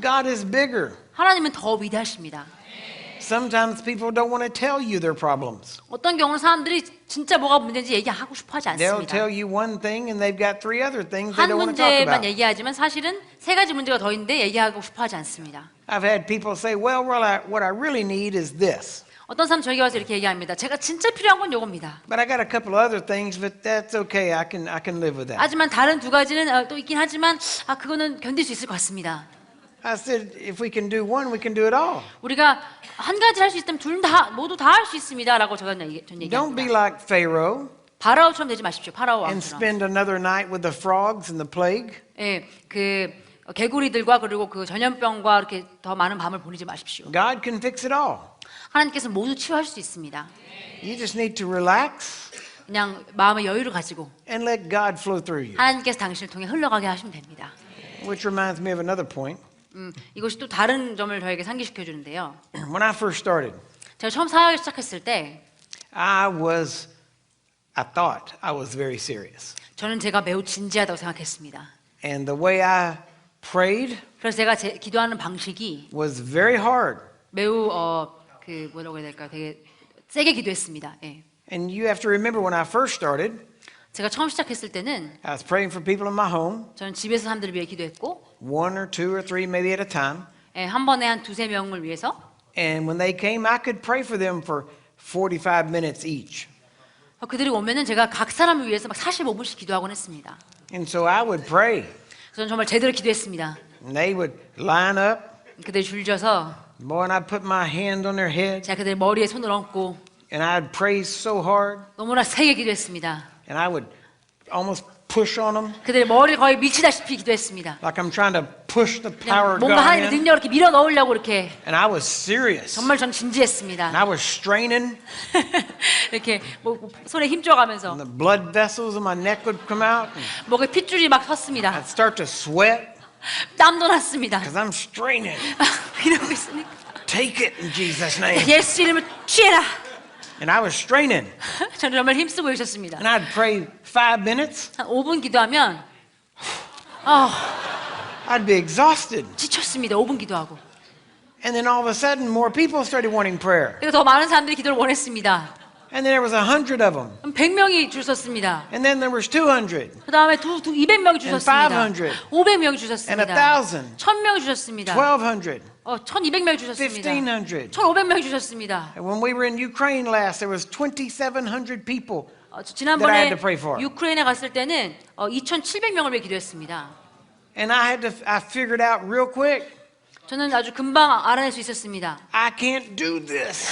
God is bigger. 하나님은 더 위대하십니다. Sometimes people don't want to tell you their problems. 어떤 경우는 사람들이 진짜 뭐가 문제인지 얘기하고 싶어하지 They'll 않습니다. tell you one thing and they've got three other things they 한 don't want to talk 문제만 about. 얘기하지만 사실은 세 가지 문제가 더 있는데 얘기하고 싶어하지 않습니다. I've had people say, well, what I really need is this. 어떤 사람 저에게 와서 이렇게 얘기합니다. 제가 진짜 필요한 건 요겁니다. But I got a couple of other things, but that's okay. I can live with that. 하지만 다른 두 가지는 또 있긴 하지만 그거는 견딜 수 있을 것 같습니다. I said, if we can do one, we can do it all. 우리가 한 가지 할 수 있다면 모두 다 할 수 있습니다라고 전 Don't be 얘기합니다. like Pharaoh 파라오처럼 되지 마십시오. 파라오 and 왕처럼. spend another night with the frogs and the plague. 예, 그 개구리들과 그리고 그 전염병과 이렇게 더 많은 밤을 보내지 마십시오. God can fix it all. 하나님께서 모두 치유할 수 있습니다. You just need to relax 그냥 마음의 여유를 가지고 and let God flow through you. 하나님께서 당신을 통해 흘러가게 하시면 됩니다. Which reminds me of another point. 이것이 또 다른 점을 저에게 상기시켜 주는데요. When I first started, 제가 처음 사역을 시작했을 때 I thought I was very serious. 저는 제가 매우 진지하다고 생각했습니다. And the way I prayed 그래서 제가 기도하는 방식이 was very hard. 매우 그 뭐라고 해야 될까 되게 세게 기도했습니다. 예. And you have to remember when I first started, 제가 처음 시작했을 때는 I was praying for people in my home, 저는 집에서 사람들을 위해 기도했고 one or two or three maybe at a time. 예, 한 번에 한 두세 명을 위해서 And when they came, I could pray for them for 45 minutes each. 그들이 오면은 제가 각 사람을 위해서 막 45분씩 기도하곤 했습니다. And so I would pray. 저는 정말 제대로 기도했습니다. And they would line up. 그들이 줄져서 Boy, and I'd put my hand on their head. 제가 그들 머리에 손을 얹고 And I'd pray so hard. 너무나 세게 기도했습니다. And I would almost push on them. 그들의 머리를 거의 밀치다시피 기도했습니다. Like I'm trying to push the power 그냥 of 뭔가 God 하나님의 in. 능력을 이렇게 밀어 넣으려고 이렇게 And I was serious. 정말 전 And 진지했습니다. I was straining. 이렇게 손에 힘줘가면서 And the blood vessels in my neck would come out. And 목에 핏줄이 막 섰습니다. I'd start to sweat 땀도 났습니다. because I'm straining. 이러고 있으니까 Take it in Jesus' name. 예수 이름을 취해라. And I was straining. 저는 정말 힘쓰고 있었습니다. And I'd pray 5 minutes. 한 5분 기도하면 I'd be exhausted. 지쳤습니다. 5분 기도하고. And then all of a sudden, more people started wanting prayer. 그리고 더 많은 사람들이 기도를 원했습니다. And then there was 100 of them. 그럼 100명이 줄 섰습니다. And then there was 200. 그 다음에 200명이 주셨습니다. 500. 500명이 And 주셨습니다. 1,000. 1000명이 주셨습니다. 1,200. 1200명이 주셨습니다. 1,500. 1500명이 주셨습니다. And when we were in Ukraine last, there was 2,700 people 지난번에 to pray for. 유크레인에 갔을 때는 2,700명을 위해 기도했습니다. And I figured out real quick, 저는 아주 금방 알아낼 수 있었습니다. I can't do this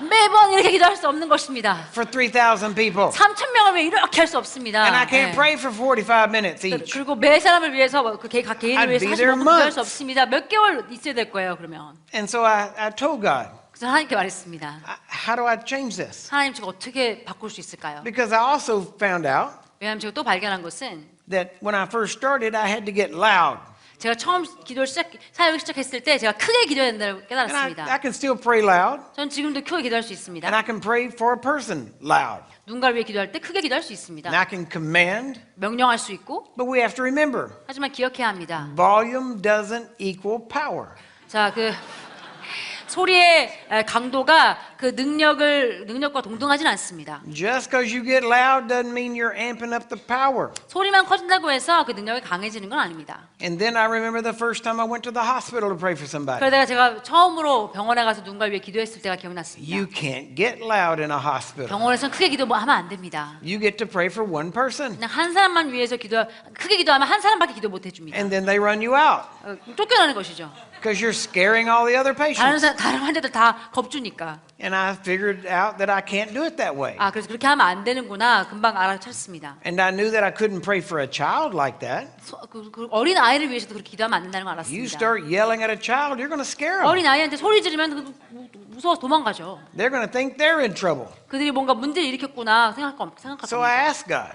매번 이렇게 기도할 수 없는 것입니다. for 3,000 people. 3,000명을 위해 이렇게 할 수 없습니다. And I can't 예. pray for 45 minutes each. 그리고 매 사람을 위해서 각 개인을 I'd 위해서 be there 45분 기도할 months. 수 없습니다. 몇 개월 있어야 될 거예요, 그러면. And so I told God, 그래서 하나님께 말했습니다. how do I change this? 하나님 제가 어떻게 바꿀 수 있을까요? Because I also found out 왜냐하면 제가 또 발견한 것은 that when I first started, I had to get loud. 제가 처음 사역을 시작했을 때 제가 크게 기도해야 된다고 And 깨달았습니다. I can still pray loud, 전 지금도 크게 기도할 수 and 있습니다. I can pray for a person loud. 누군가를 위해 기도할 때 크게 기도할 수 And 있습니다. I can command, 명령할 수 있고, but we have to remember, 하지만 기억해야 합니다. volume doesn't equal power. 자, 그 소리의 강도가 그 능력과 동등하진 않습니다. Just because you get loud doesn't mean you're amping up the power. 소리만 커진다고 해서 그 능력이 강해지는 건 아닙니다. And then I remember the first time I went to the hospital to pray for somebody. 그러다가 제가 처음으로 병원에 가서 누군가를 위해 기도했을 때가 기억났습니다. You can't get loud in a hospital. 병원에서는 크게 기도하면 안 됩니다. You get to pray for one person, 그냥 한 사람만 위해서 크게 기도하면 한 사람밖에 기도 못 해줍니다. and then they run you out 쫓겨나는 것이죠. because you're scaring all the other patients. 다른 환자들 다 겁주니까. And I figured out that I can't do it that way. 그래서 그렇게 하면 안 되는구나. 금방 알아챘습니다. And I knew that I couldn't pray for a child like that. 그 어린 아이를 위해서도 그렇게 기도하면 안 된다는 걸 You 알았습니다. start yelling at a child, you're going to scare them. 어린 아이한테 소리 지르면 무서워서 도망가죠. They're going to think they're in trouble. 그들이 뭔가 문제를 일으켰구나 생각할 So I 겁니다. asked God,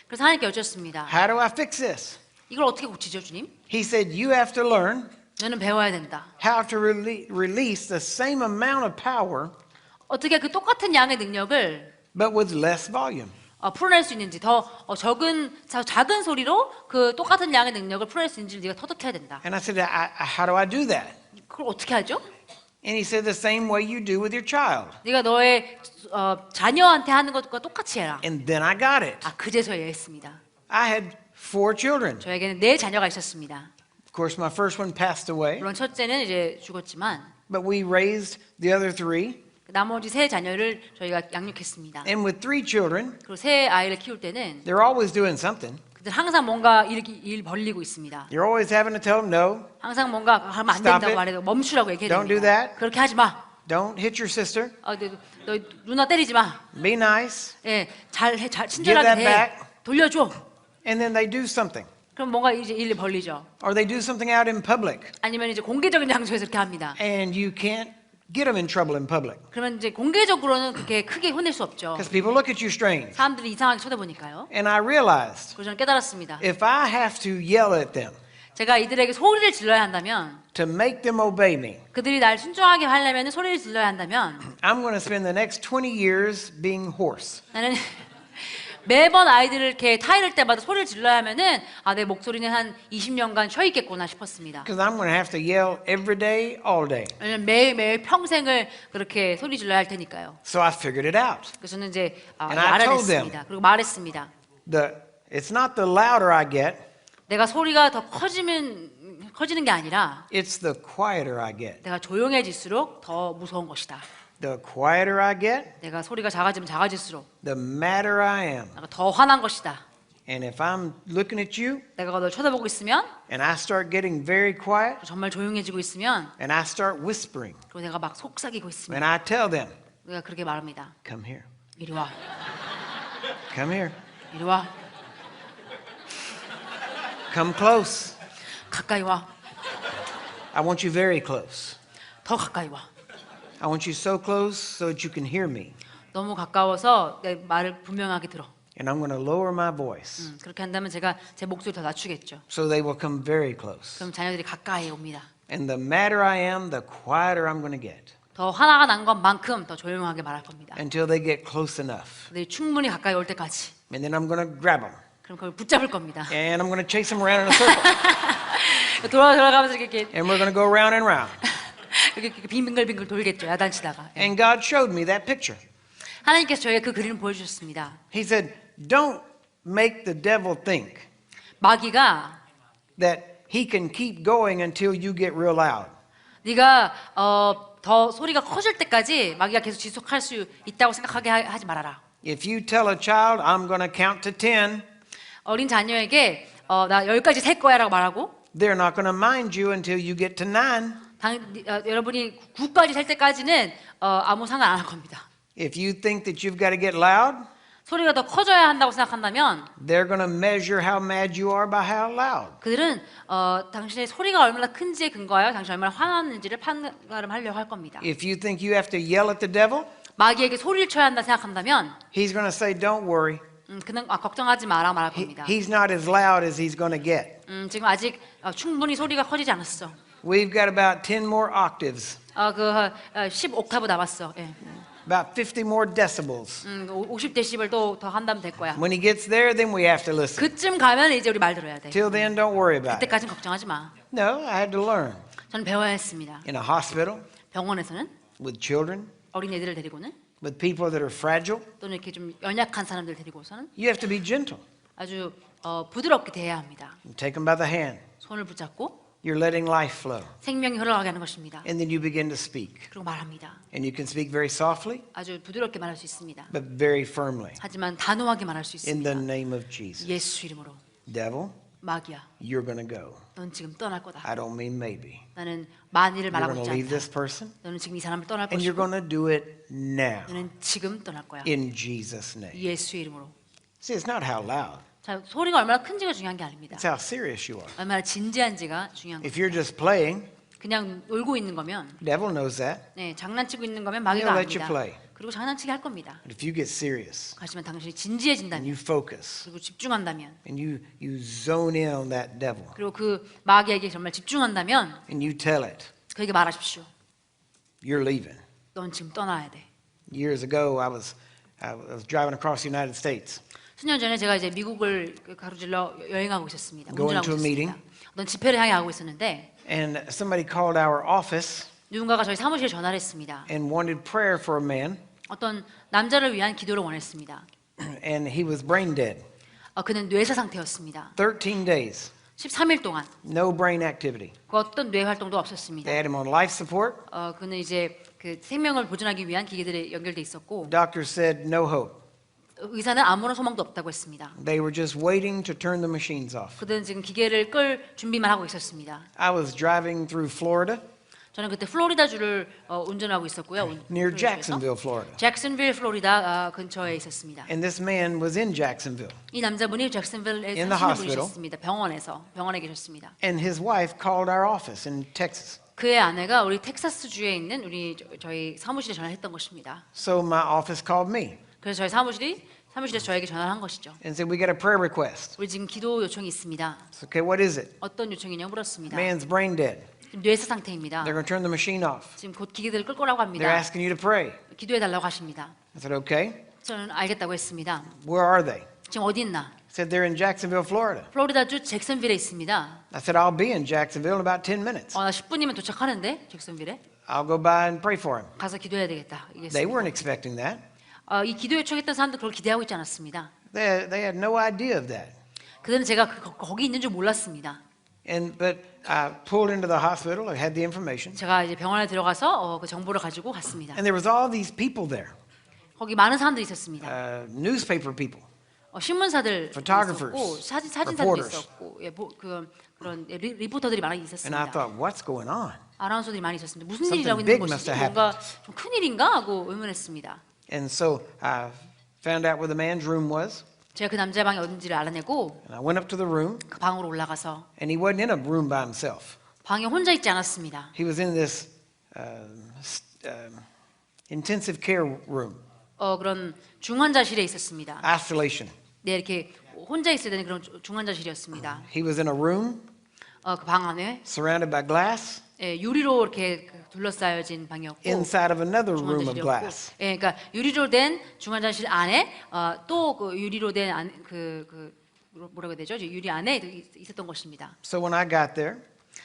그래서 하나님께 여쭙습니다. how do I fix this? 이걸 어떻게 고치죠, 주님? He said, you have to learn 너는 배워야 된다. how to release the same amount of power, 어떻게 그 똑같은 양의 능력을 but with less volume. 풀어낼 수 있는지 더 작은 소리로 그 똑같은 양의 능력을 풀어낼 수 있는지를 네가 터득해야 된다. And I said, how do I do that? 그걸 어떻게 하죠? And he said, the same way you do with your child. 네가 너의 자녀한테 하는 것과 똑같이 해라. And then I got it. 그제서야 했습니다. I had 4 children. 저에게는 4 자녀가 있었습니다. Of course, my first one passed away, 물론 첫째는 이제 죽었지만 but we raised the other 3. 나머지 3 자녀를 저희가 양육했습니다. And with 3 children, 그리고 3 아이를 키울 때는 they're always doing something. 그들 항상 뭔가 일 벌리고 있습니다. You're always having to tell them, no, 항상 뭔가 하면 안 Stop 된다고 it. 말해도 멈추라고 얘기해야 Don't do 됩니다. that. 그렇게 하지 마. don't hit your sister, 너 누나 때리지 마. be nice, 잘 that 친절하게 해. back. 돌려줘. and then they do something. 그럼 뭔가 이제 일을 벌리죠. Or they do something out in public, 아니면 이제 공개적인 장소에서 이렇게 합니다. and you can't get them in trouble in public 그러면 이제 공개적으로는 그렇게 크게 혼낼 수 없죠. because people look at you strange. 사람들이 이상하게 쳐다보니까요. And I realized 그래서 저는 깨달았습니다. if I have to yell at them 제가 이들에게 소리를 질러야 한다면, to make them obey me, 그들이 날 순종하게 하려면 소리를 질러야 한다면 I'm going to spend the next 20 years being hoarse. 나는 매번 아이들을 이렇게 타이를 때마다 소리를 질러야 하면은 내 목소리는 한 20년간 쉬어 있겠구나 싶었습니다. Because I'm going to have to yell every day, all day. 왜냐면 매일 평생을 그렇게 소리 질러야 할 테니까요. So I figured it out. 그래서 저는 이제 And I told them. 알아냈습니다. 그리고 말했습니다. It's not the louder I get, 내가 소리가 더 커지는 게 아니라 it's the quieter I get. 내가 조용해질수록 더 무서운 것이다. The quieter I get, 내가 소리가 작아지면 작아질수록 the madder I am. 내가 더 화난 것이다. And if I'm looking at you 내가 널 쳐다보고 있으면, and I start getting very quiet 정말 조용해지고 있으면, and I start whispering 그리고 내가 막 속삭이고 있으면 and I tell them, 내가 그렇게 말합니다. come here, 이리 와, come here, 이리 와, come close. 가까이 와, I want you very close. 더 가까이 와. I want you so close so that you can hear me. 너무 가까워서 내 말을 분명하게 들어. And I'm going to lower my voice 그렇게 한다면 제가 제 목소리 더 낮추겠죠. so they will come very close. 그럼 자녀들이 가까이 옵니다. And the madder I am, the quieter I'm going to get 더 화나가 난 것만큼 더 조용하게 말할 겁니다. until they get close enough. 그들이 충분히 가까이 올 때까지. And then I'm going to grab them 그럼 그걸 붙잡을 겁니다. and I'm going to chase them around in a circle. 돌아가면서 이렇게 And we're going to go round and round. 이렇게 빙글빙글 돌겠죠. 야단치다가. And God showed me that picture. 하나님께서 저에게 그 그림을 보여주셨습니다. He said, don't make the devil think 마귀가 that he can keep going until you get real loud. 네가 더 소리가 커질 때까지 마귀가 계속 지속할 수 있다고 생각하게 하지 말아라. If you tell a child, I'm going to count to 10, 어린 자녀에게 나 10까지 셀 거야라고 말하고 they're not going to mind you until you get to 9. 여러분이 9까지 셀 때까지는 아무 상관 안 할 겁니다. If you think that you've got to get loud, 소리가 더 커져야 한다고 생각한다면 they're going to measure how mad you are by how loud. 그들은 당신의 소리가 얼마나 큰지에 근거하여 당신이 얼마나 화났는지를 판가름하려고 할 겁니다. If you think you have to yell at the devil, 마귀에게 소리를 쳐야 한다 생각한다면 he's going to say, don't worry. 그는 걱정하지 마라 말할 겁니다. He's not as loud as he's going to get. 지금 아직 충분히 소리가 커지지 않았어. We've got about 10 more octaves, 10옥타브 남았어. 예. about 50 more decibels. 50데시벨 더 한다면 될 거야. When he gets there, then we have to listen. 그쯤 가면 이제 우리 말 들어야 돼. Till then, don't worry about it. 그때까지는 걱정하지 마. No, I had to learn. 저는 배워야 했습니다. In a hospital, 병원에서는 with children, 어린애들을 데리고는 with people that are fragile, 또는 이렇게 좀 연약한 사람들 데리고서는 you have to be gentle. 아주 부드럽게 대해야 합니다. You take them by the hand. 손을 붙잡고 You're letting life flow. 생명이 흘러가게 하는 것입니다. And then you begin to speak. 그리고 말합니다. And you can speak very softly, 아주 부드럽게 말할 수 있습니다. but very firmly. 하지만 단호하게 말할 수 In the 있습니다. name of Jesus. 예수 이름으로. Devil, 마귀야, you're going to go. 넌 지금 떠날 거다. I don't mean maybe. 나는 만일을 You're 말하고 going 있지 to leave 않다. this person, 너는 지금 이 사람을 떠날 and you're 것이고 going to do it now. 너는 지금 떠날 거야. In Jesus' name. 예수 이름으로. See, it's not how loud. 자, 소리가 얼마나 큰지가 중요한 게 아닙니다. It's how serious you are. 얼마나 진지한지가 중요한 If 거예요. you're just playing, 그냥 놀고 있는 거면, devil knows that. 네, 장난치고 있는 거면 He'll 마귀가 let you 압니다. play. 그리고 장난치게 할 겁니다. But if you get serious 하지만 당신이 and 진지해진다면, you focus 그리고 집중한다면, and you zone in on that devil 그리고 그 마귀에게 정말 집중한다면 and you tell it, 그에게 말하십시오. you're leaving. 넌 지금 떠나야 돼. Years ago, I was driving across the United States. 수년 전에 제가 이제 미국을 가로질러 여행하고 있었습니다. Going 운전하고 to a meeting. 있었습니다. 어떤 집회를 향해 가고 있었는데 And somebody called our office 누군가가 저희 사무실에 전화를 했습니다. and wanted prayer for a man, 어떤 남자를 위한 기도를 원했습니다. and he was brain dead. 그는 뇌사 상태였습니다. 13 days, 13일 동안 no brain activity. 그 어떤 뇌 활동도 없었습니다. They had him on life support. 그는 이제 그 생명을 보존하기 위한 기계들에 연결돼 있었고 Doctors said no hope. 의사는 아무런 소망도 없다고 했습니다. They were just waiting to turn the machines off. 그들은 지금 기계를 끌 준비만 하고 있었습니다. I was driving through Florida, 저는 그때 플로리다주를 운전하고 있었고요. near Jacksonville, Florida. 잭슨빌 플로리다 근처에 있었습니다. And this man was in Jacksonville. 이 남자분이 잭슨빌에 In the 사시는 hospital. 분이셨습니다. 병원에 계셨습니다. And his wife called our office in Texas. 그의 아내가 우리 텍사스주에 있는 저희 사무실에 전화했던 것입니다. So my office called me 그래서 저희 사무실에서 저에게 전화를 한 것이죠. and said, we got a prayer request. 우리 지금 기도 요청이 있습니다. So, okay, what is it? 어떤 요청이냐고 물었습니다. Man's brain dead. 지금 뇌사 상태입니다. They're going to turn the machine off. 지금 곧 기계들을 끌 거라고 They're 합니다. asking you to pray. 기도해 달라고 하십니다. I said, okay. 저는 알겠다고 했습니다. Where are they? 지금 어디 있나? Said they're in Jacksonville, Florida. 플로리다주 잭슨빌에 있습니다. I said, I'll be in Jacksonville in about 10 minutes. 나 10분이면 도착하는데 잭슨빌에 I'll go by and pray for him. 가서 기도해야 되겠다. They weren't expecting that. 이 기도 요청했던 사람들 그걸 기대하고 있지 않았습니다. They had no idea of that. 그들은 제가 거기 있는 줄 몰랐습니다. But I pulled into the hospital. I had the information. 제가 이제 병원에 들어가서 그 정보를 가지고 갔습니다. And there was all these people there, 거기 많은 사람들이 있었습니다. newspaper people. 신문사들 Photographers, 있었고 사진사들도 reporters. 있었고 그런 리포터들이 많이 And I 있었습니다. thought, what's going on? 아나운서들이 많이 있었습니다. 무슨 Something 일이라고 있는 big 것이지? must have 뭔가 좀 큰일인가 하고 의문했습니다. And so I found out where the man's room was. 제가 그 남자의 방이 어딘지를 알아내고 And I went up to the room, 그 방으로 올라가서 and he wasn't in a room by himself. 방에 혼자 있지 않았습니다. He was in this intensive care room, 그런 중환자실에 있었습니다. isolation. 네, 이렇게 혼자 있어야 되는 그런 중환자실이었습니다. He was in a room 그 방 안에 surrounded by glass, 유리로 이렇게 둘러싸여진 방이었고 inside of another room of 중환자실이었고, glass. 그러니까 유리로 된 중환자실 안에 또 그 유리로 된 뭐라고 해야 되죠? 유리 안에 있었던 것입니다. So when I got there,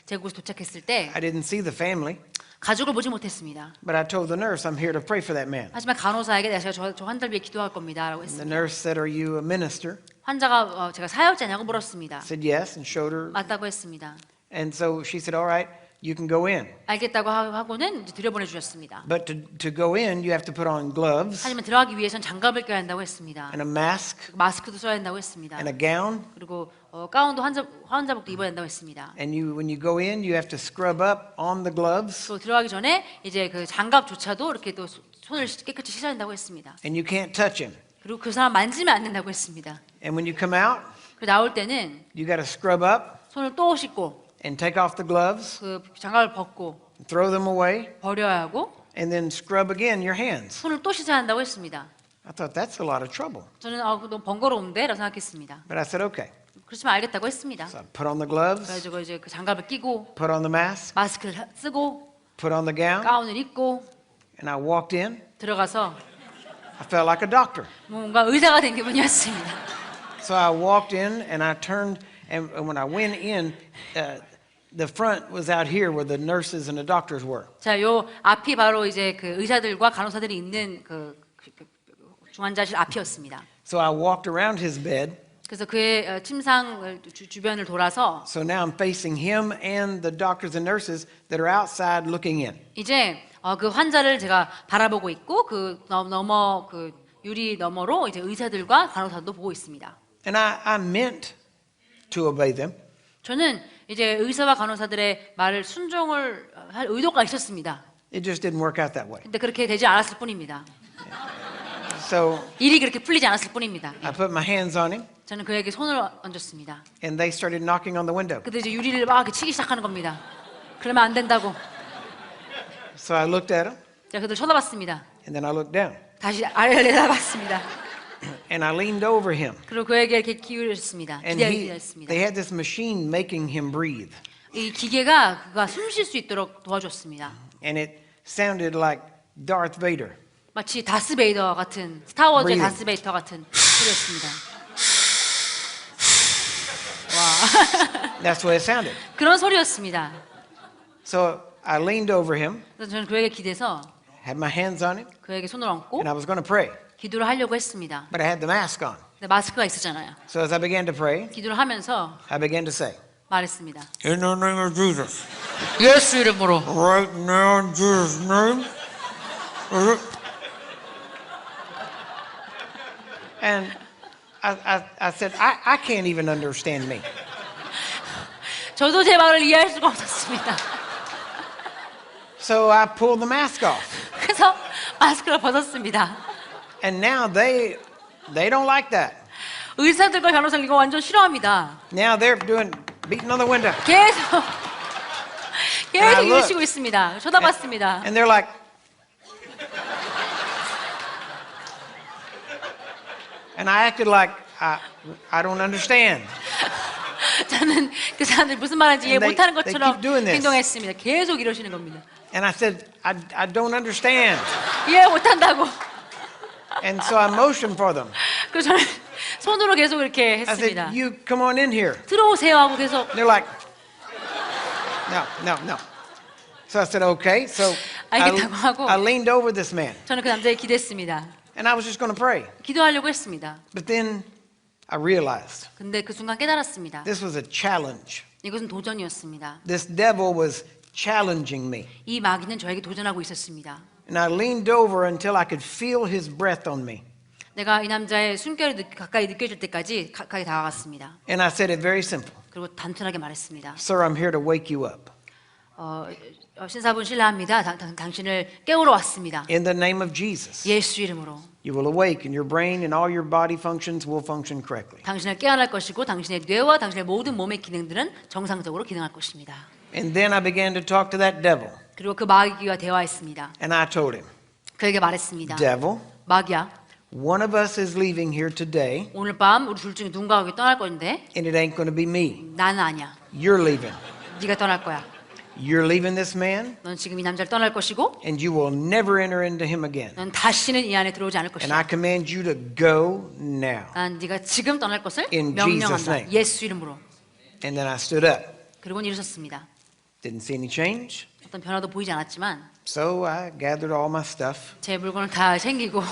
제가 그곳에 도착했을 때 I didn't see the family, 가족을 보지 못했습니다. but I told the nurse, I'm here to pray for that man. 하지만 간호사에게 제가 저 환자를 위해 기도할 겁니다라고 And the 했습니다. nurse said, are you a minister? 환자가 제가 사역자냐고 물었습니다. I said yes, and showed her. 맞다고 했습니다. And so she said, all right, you can go in. 알겠다고 하고는 이제 들여보내 주셨습니다. But to go in, you have to put on gloves 하지만 들어가기 위해선 장갑을 껴야 한다고 했습니다. and a mask 마스크도 써야 한다고 했습니다. and a gown. 그리고 가운도 환자복도 입어야 한다고 했습니다. And when you go in, you have to scrub up on the gloves 또 들어가기 전에 이제 그 장갑조차도 이렇게 또 손을 깨끗이 씻어야 한다고 했습니다. and you can't touch him. 그리고 그 사람 만지면 안 된다고 했습니다. And when you come out, 그 나올 때는 you got to scrub up 손을 또 씻고 and take off the gloves, 그 장갑을 벗고 throw them away, 버려야 하고 and then scrub again your hands. 손을 또 씻어야 한다고 했습니다. I thought that's a lot of trouble. 저는 너무 번거로운데? 라고 생각했습니다. But I said, okay. 그렇지만 알겠다고 했습니다. So I put on the gloves, 그래가지고 이제 그 장갑을 끼고 put on the mask, 마스크를 쓰고 put on the gown, 가운을 입고 and I walked in. 들어가서 I felt like a doctor. 뭔가 의사가 된 기분이었습니다. So I walked in and I turned, and when I went in, the front was out here where the nurses and the doctors were. 자, 요 앞이 바로 이제 그 의사들과 간호사들이 있는 그 중환자실 앞이었습니다. So I walked around his bed. 그래서 그의 침상 주변을 돌아서 So now I'm facing him and the doctors and nurses that are outside looking in. 이제 그 환자를 제가 바라보고 있고 그 너머 그 유리 너머로 이제 의사들과 간호사도 보고 있습니다. And I meant to obey them. 저는 이제 의사와 간호사들의 말을 순종을 할 의도가 있었습니다. It just didn't work out that way. 근데 그렇게 되지 않았을 뿐입니다. So 일이 그렇게 풀리지 않았을 뿐입니다. I put my hands on him 저는 그에게 손을 얹었습니다. and they started knocking on the window. 근데 이제 유리를 막 이렇게 치기 시작하는 겁니다. 그러면 안 된다고. So I looked at him 제가 그들 쳐다봤습니다. and then I looked down 다시 아래를 내다봤습니다. and I leaned over him. 그리고 그에게 이렇게 기울였습니다. And 기대했습니다. they had this machine making him breathe. 이 기계가 그가 숨 쉴 수 있도록 도와줬습니다. And it sounded like Darth Vader. 마치 다스베이더 같은 스타워즈의 Breathing. 다스베이더 같은 소리였습니다. 와, That's what it sounded. 그런 소리였습니다. So I leaned over him, 그래서 저는 그에게 기대서 had my hands on him, 그에게 손을 얹고 and I was going to pray. 기도를 하려고 했습니다. But I had the mask on. 근데 마스크가 있었잖아요. So as I began to pray, 기도를 하면서 I began to say, 말했습니다. In the name of Jesus. 예수 이름으로 Right now in Jesus' name. and I said, I can't even understand me. 저도 제 말을 이해할 수가 없었습니다. So I pulled the mask off. 그래서 마스크를 벗었습니다. And now they don't like that. 의사들과 간호사들 이거 완전 싫어합니다. Now they're beating on the window. 계속 look. 이러시고 있습니다. 쳐다봤습니다. And they're like, and I acted like I don't understand. 저는 그 사람들이 무슨 말하는지 이해 And 못하는 they 것처럼 keep doing this. 행동했습니다. 계속 이러시는 겁니다. And I said, I don't understand. 이해 못한다고. And so I motioned for them. 그래서 저는 손으로 계속 이렇게 I said, 했습니다. you come on in here. 들어오세요 하고 계속 They're like, no. So I said, okay. So 알겠다고 하고. I leaned over this man 저는 그 남자에게 기대했습니다. and I was just going to pray. 기도하려고 했습니다. But then I realized 근데 그 순간 깨달았습니다. this was a challenge. 이것은 도전이었습니다. This devil was challenging me. 이 마귀는 저에게 도전하고 있었습니다. And I leaned over until I could feel his breath on me. 내가 이 남자의 숨결이 가까이 느껴질 때까지 가까이 다가갔습니다. And I said it very simple. 그리고 단순하게 말했습니다. Sir, I'm here to wake you up. 신사분 실례합니다. 당신을 깨우러 왔습니다. In the name of Jesus, 예수 이름으로 you will awake and your brain and all your body functions will function correctly. 당신을 깨어날 것이고 당신의 뇌와 당신의 모든 몸의 기능들은 정상적으로 기능할 것입니다. And then I began to talk to that devil. 그리고 그 마귀와 대화했습니다. And I told him, 그에게 말했습니다. devil, 마귀야, one of us is leaving here today 오늘 밤 우리 둘 중에 누군가 여기 떠날 건데 and it ain't going to be me. 나는 아니야. You're leaving. 네가 떠날 거야. You're leaving this man 넌 지금 이 남자를 떠날 것이고 and you will never enter into him again. 넌 다시는 이 안에 들어오지 않을 And I 것이야. command you to go now. 난 네가 지금 떠날 것을 In Jesus' 명령한다. name. 예수 이름으로. And then I stood up. 그리고는 일어섰습니다. Didn't see any change. 어떤 변화도 보이지 않았지만 So I gathered all my stuff. 제 물건을 다 챙기고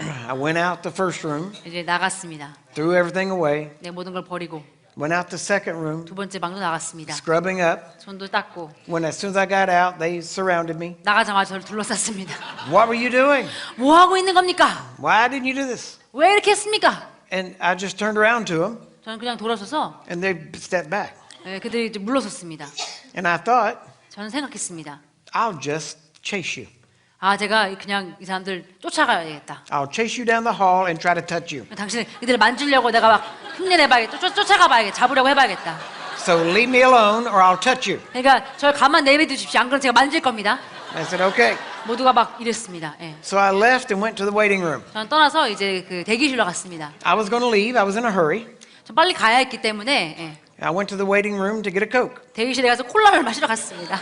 I went out the first room, 이제 나갔습니다. threw everything away, 내 모든 걸 버리고 Went out the second room, 두 번째 방도 나갔습니다. scrubbing up. 손도 닦고 When as soon as I got out, they surrounded me. 나가자마자 저를 둘러쌌습니다. What were you doing? 뭐 하고 있는 겁니까? Why didn't you do this? 왜 이렇게 했습니까? And I just turned around to them, 저는 그냥 돌아서서 and they stepped back. 그들이 이제 물러섰습니다. And I thought, 저는 생각했습니다. I'll just chase you. 아, 제가 그냥 이 사람들 쫓아가야겠다. I'll chase you down the hall and try to touch you. 당신 이들을 만지려고 내가 막 흉내내봐야겠다. 쫓아가봐야겠다. 잡으려고 해봐야겠다. So leave me alone or I'll touch you. 그러니까 저를 가만 내버려두십시오. 안 그러면 제가 만질 겁니다. I said, okay. 모두가 막 이랬습니다. 예. So I left and went to the waiting room. 저는 떠나서 이제 그 대기실로 갔습니다. I was going to leave. I was in a hurry. 저 빨리 가야 했기 때문에 I went to the waiting room to get a Coke. 대기실에 가서 콜라를 마시러 갔습니다.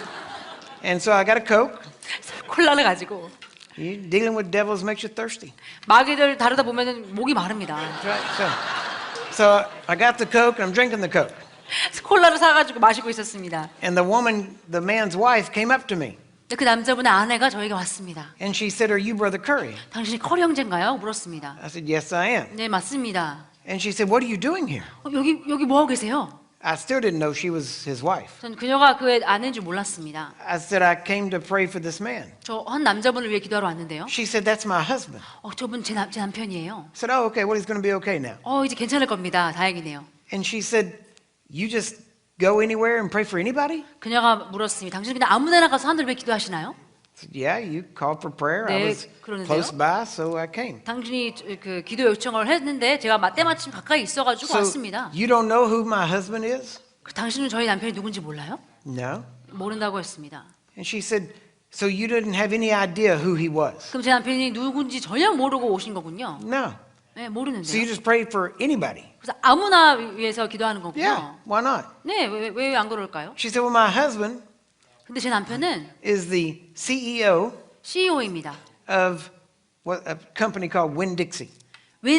And so I got a Coke. 콜라를 가지고 You dealing with devils makes you thirsty. 마귀들 다루다 보면은 목이 마릅니다. That's right. So I got the Coke and I'm drinking the Coke. 콜라를 사가지고 마시고 있었습니다. And the man's wife came up to me. 근데 그 남자분의 아내가 저에게 왔습니다. And she said, are you Brother Curry? 당신이 커리 형제인가요? 물었습니다. I said, yes, I am. 네, 맞습니다. And she said, what are you doing here? 여기 뭐 하고 계세요? I still didn't know she was his wife. 전 그녀가 그의 아내인 줄 몰랐습니다. I said, I came to pray for this man. 저 한 남자분을 위해 기도하러 왔는데요. She said, that's my husband. 저분 제 남편이에요. I said, oh, okay, well, he's going to be okay now. 이제 괜찮을 겁니다. 다행이네요. And she said, you just go anywhere and pray for anybody? 그녀가 물었습니다. 당신 그냥 아무 데나 가서 하늘을 위해 기도하시나요? I said, yeah, you called for prayer. I 네, was 그러는데요. close by, so I came. 당신이 그 기도 요청을 했는데 제가 때마침 가까이 있어가지고 So 왔습니다. you don't know who my husband is? 당신은 저희 남편이 누군지 몰라요? No. 모른다고 했습니다. And she said, so you didn't have any idea who he was? 그럼 제 남편이 누군지 전혀 모르고 오신 거군요. No. 네, So you 모르는데요. just prayed for anybody? 그래서 아무나 위해서 기도하는 거군요. Yeah, why not? 네, 왜 안 그럴까요? She said, well, my husband 근데 제 남편은 is the CEO CEO입니다. of a company called Winn-Dixie,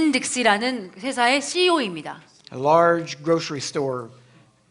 윈딕시라는 회사의 CEO입니다. a large grocery store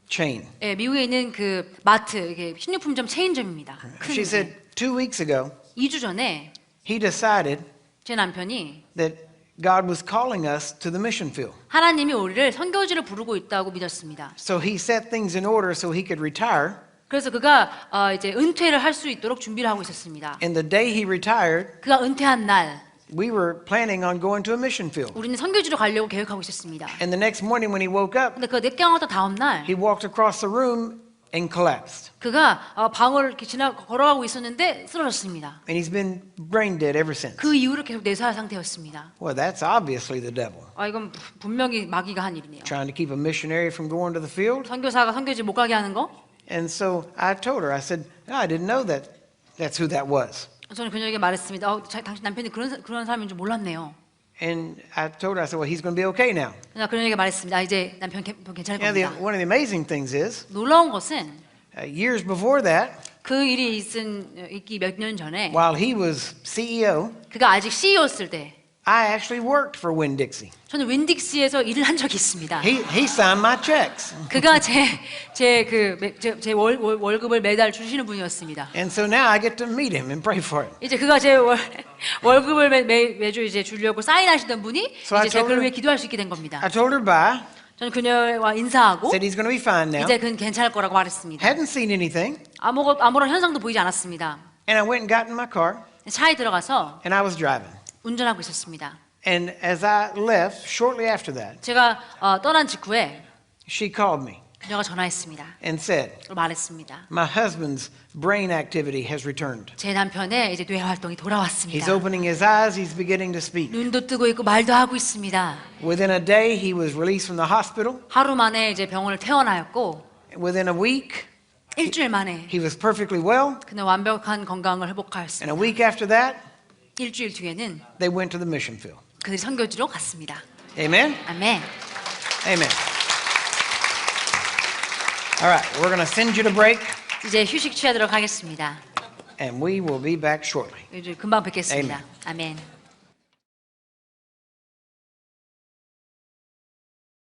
chain. 네, 미국에 있는 그 마트, 이게 식료품점 체인점입니다. 큰 She said 2 weeks ago, 2주 전에 he decided 제 남편이 that God was calling us to the mission field. 하나님이 우리를 선교지를 부르고 있다고 믿었습니다. So he set things in order so he could retire. 그래서 그가 이제 은퇴를 할 수 있도록 준비를 하고 있었습니다. And the day he retired, 그가 은퇴한 날 we were planning on going to a mission field. 우리는 선교지로 가려고 계획하고 있었습니다. And the next morning when he woke up, 근데 그 늦게하던 다음 날 he walked across the room and collapsed. 그가 방을 이렇게 걸어가고 있었는데 쓰러졌습니다. And he's been brain dead ever since. 그 이후로 계속 내사 상태였습니다. Well, that's obviously the devil. 이건 분명히 마귀가 한 일이네요. Trying to keep a missionary from going to the field. 선교사가 선교지 못 가게 하는 거? And so I told her, I said, no, I didn't know that's who that was. 저는 그녀에게 말했습니다. 당신 남편이 그런 사람인 줄 몰랐네요. And I told her, I said, well, he's going to be okay now. 그냥 그녀에게 말했습니다. 이제 남편 괜찮을 겁니다. One of the amazing things is, 놀라운 것은 years before that, 그 일이 있기 몇 년 전에 while he was CEO, 그가 아직 CEO였을 때 I actually worked for Winn-Dixie. 저는 윈딕스에서 일을 한 적이 있습니다. He signed my checks. 그가 제 월급을 매달 주시는 분이었습니다. And so now I get to meet him and pray for him. 이제 그가 제 월급을 매주 이제 주려고 사인하시던 분이 So I 이제 told 그를 her- 위해 기도할 수 있게 된 겁니다. I told her bye, 저는 그녀와 인사하고 said he's going to be fine now. 이제 그는 괜찮을 거라고 말했습니다. Hadn't seen anything. 아무런 현상도 보이지 않았습니다. And I went and got in my car, 차에 들어가서 and I was driving. 운전하고 있었습니다. And as I left, shortly after that, 제가 떠난 직후에 she called me 그녀가 전화했습니다. and said, 말했습니다. my husband's brain activity has returned. 제 남편의 이제 뇌 활동이 He's 돌아왔습니다. opening his eyes, he's beginning to speak. 눈도 뜨고 있고 말도 하고 있습니다. Within a day, he was released from the hospital. 하루 만에 이제 병원을 퇴원하였고 Within a week, 일주일 만에 he was perfectly well. 그는 완벽한 건강을 And 회복하였습니다. a week after that, 일주일 뒤에는 they went to the mission field. 그들이 선교지로 갔습니다. Amen? 아멘. Amen. All right, we're going to send you to break, 이제 휴식 취하도록 하겠습니다. and we will be back shortly. 이제 금방 뵙겠습니다. 아멘.